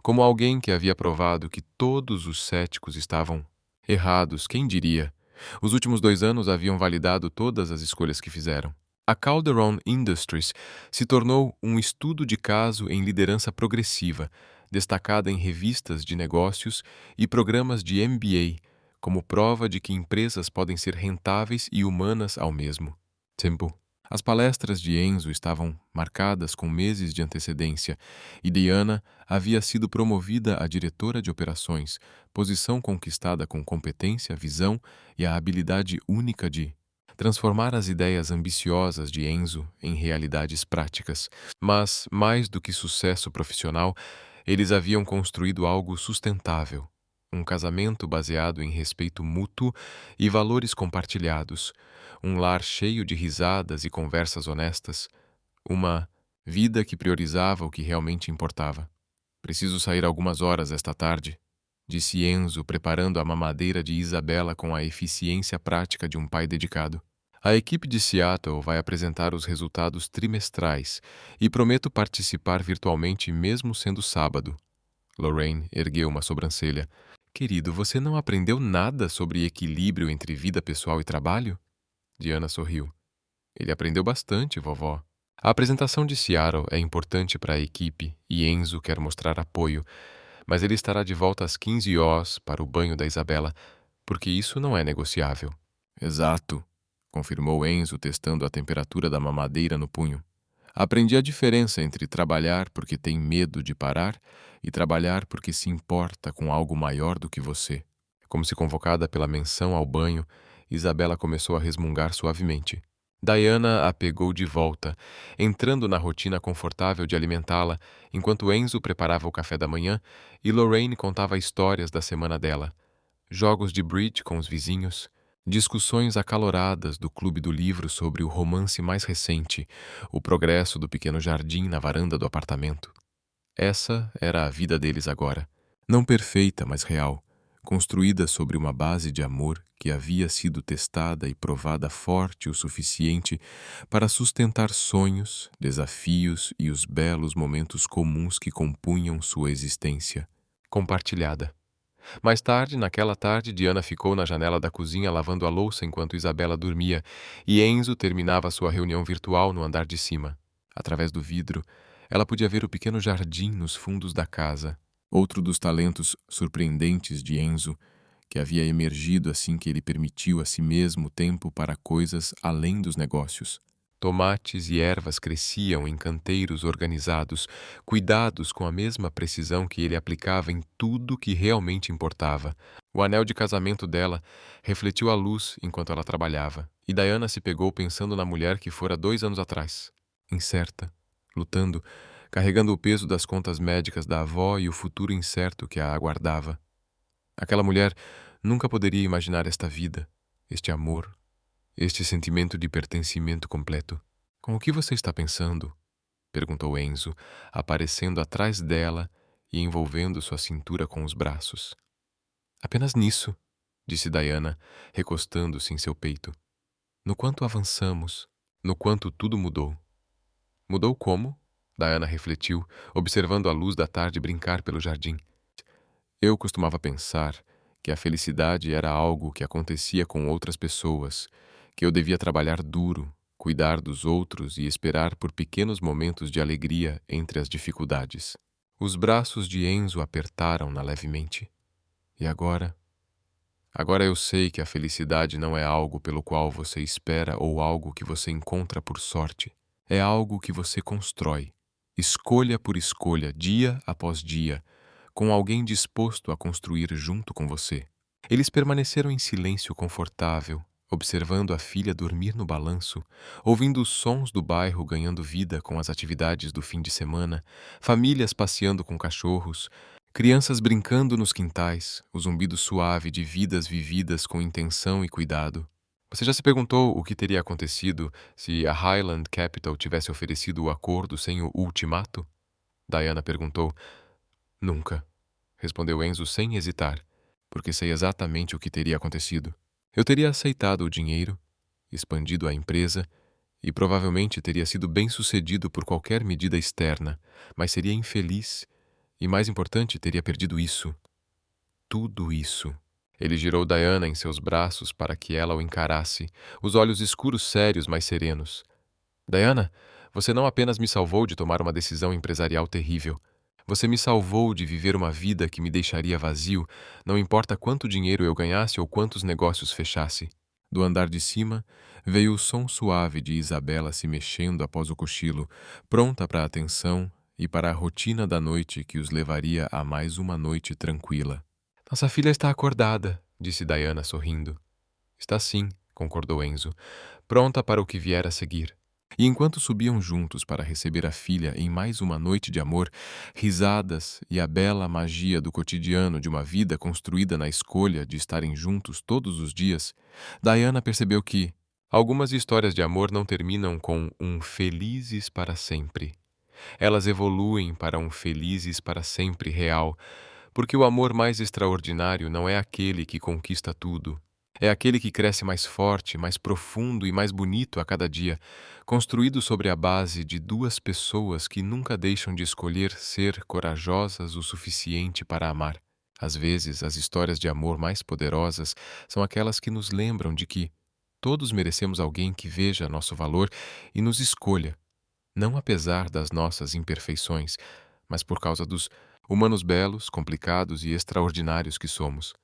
como alguém que havia provado que todos os céticos estavam errados, quem diria? Os últimos 2 anos haviam validado todas as escolhas que fizeram. A Calderon Industries se tornou um estudo de caso em liderança progressiva, destacada em revistas de negócios e programas de MBA, como prova de que empresas podem ser rentáveis e humanas ao mesmo tempo. As palestras de Enzo estavam marcadas com meses de antecedência e Diana havia sido promovida a diretora de operações, posição conquistada com competência, visão e a habilidade única de transformar as ideias ambiciosas de Enzo em realidades práticas. Mas, mais do que sucesso profissional, eles haviam construído algo sustentável. Um casamento baseado em respeito mútuo e valores compartilhados, um lar cheio de risadas e conversas honestas, uma vida que priorizava o que realmente importava. Preciso sair algumas horas esta tarde, disse Enzo, preparando a mamadeira de Isabela com a eficiência prática de um pai dedicado. A equipe de Seattle vai apresentar os resultados trimestrais e prometo participar virtualmente mesmo sendo sábado. Lorraine ergueu uma sobrancelha. Querido, você não aprendeu nada sobre equilíbrio entre vida pessoal e trabalho? Diana sorriu. Ele aprendeu bastante, vovó. A apresentação de Seattle é importante para a equipe e Enzo quer mostrar apoio, mas ele estará de volta às 15 horas para o banho da Isabela, porque isso não é negociável. Exato, confirmou Enzo, testando a temperatura da mamadeira no punho. Aprendi a diferença entre trabalhar porque tem medo de parar e trabalhar porque se importa com algo maior do que você. Como se convocada pela menção ao banho, Isabela começou a resmungar suavemente. Diana a pegou de volta, entrando na rotina confortável de alimentá-la, enquanto Enzo preparava o café da manhã e Lorraine contava histórias da semana dela. Jogos de bridge com os vizinhos, discussões acaloradas do clube do livro sobre o romance mais recente, o progresso do pequeno jardim na varanda do apartamento. Essa era a vida deles agora. Não perfeita, mas real, construída sobre uma base de amor que havia sido testada e provada forte o suficiente para sustentar sonhos, desafios e os belos momentos comuns que compunham sua existência. Compartilhada. Mais tarde, naquela tarde, Diana ficou na janela da cozinha lavando a louça enquanto Isabela dormia e Enzo terminava sua reunião virtual no andar de cima. Através do vidro, ela podia ver o pequeno jardim nos fundos da casa, outro dos talentos surpreendentes de Enzo, que havia emergido assim que ele permitiu a si mesmo tempo para coisas além dos negócios. Tomates e ervas cresciam em canteiros organizados, cuidados com a mesma precisão que ele aplicava em tudo que realmente importava. O anel de casamento dela refletiu a luz enquanto ela trabalhava, e Diana se pegou pensando na mulher que fora 2 anos atrás, incerta, lutando, carregando o peso das contas médicas da avó e o futuro incerto que a aguardava. Aquela mulher nunca poderia imaginar esta vida, este amor, este sentimento de pertencimento completo. Com o que você está pensando? Perguntou Enzo, aparecendo atrás dela e envolvendo sua cintura com os braços. Apenas nisso, disse Diana, recostando-se em seu peito. No quanto avançamos, no quanto tudo mudou. Mudou como? Diana refletiu, observando a luz da tarde brincar pelo jardim. Eu costumava pensar que a felicidade era algo que acontecia com outras pessoas, que eu devia trabalhar duro, cuidar dos outros e esperar por pequenos momentos de alegria entre as dificuldades. Os braços de Enzo apertaram-na levemente. E agora? Agora eu sei que a felicidade não é algo pelo qual você espera ou algo que você encontra por sorte. É algo que você constrói, escolha por escolha, dia após dia, com alguém disposto a construir junto com você. Eles permaneceram em silêncio confortável, observando a filha dormir no balanço, ouvindo os sons do bairro ganhando vida com as atividades do fim de semana, famílias passeando com cachorros, crianças brincando nos quintais, o zumbido suave de vidas vividas com intenção e cuidado. Você já se perguntou o que teria acontecido se a Highland Capital tivesse oferecido o acordo sem o ultimato? Diana perguntou. Nunca, respondeu Enzo sem hesitar, porque sei exatamente o que teria acontecido. Eu teria aceitado o dinheiro, expandido a empresa e provavelmente teria sido bem-sucedido por qualquer medida externa, mas seria infeliz e, mais importante, teria perdido isso. Tudo isso. Ele girou Diana em seus braços para que ela o encarasse, os olhos escuros sérios, mas serenos. Diana, você não apenas me salvou de tomar uma decisão empresarial terrível. Você me salvou de viver uma vida que me deixaria vazio, não importa quanto dinheiro eu ganhasse ou quantos negócios fechasse. Do andar de cima, veio o som suave de Isabela se mexendo após o cochilo, pronta para a atenção e para a rotina da noite que os levaria a mais uma noite tranquila. Nossa filha está acordada, disse Diana sorrindo. Está sim, concordou Enzo, pronta para o que vier a seguir. E enquanto subiam juntos para receber a filha em mais uma noite de amor, risadas e a bela magia do cotidiano de uma vida construída na escolha de estarem juntos todos os dias, Diana percebeu que algumas histórias de amor não terminam com um felizes para sempre. Elas evoluem para um felizes para sempre real, porque o amor mais extraordinário não é aquele que conquista tudo. É aquele que cresce mais forte, mais profundo e mais bonito a cada dia, construído sobre a base de duas pessoas que nunca deixam de escolher ser corajosas o suficiente para amar. Às vezes, as histórias de amor mais poderosas são aquelas que nos lembram de que todos merecemos alguém que veja nosso valor e nos escolha, não apesar das nossas imperfeições, mas por causa dos humanos belos, complicados e extraordinários que somos.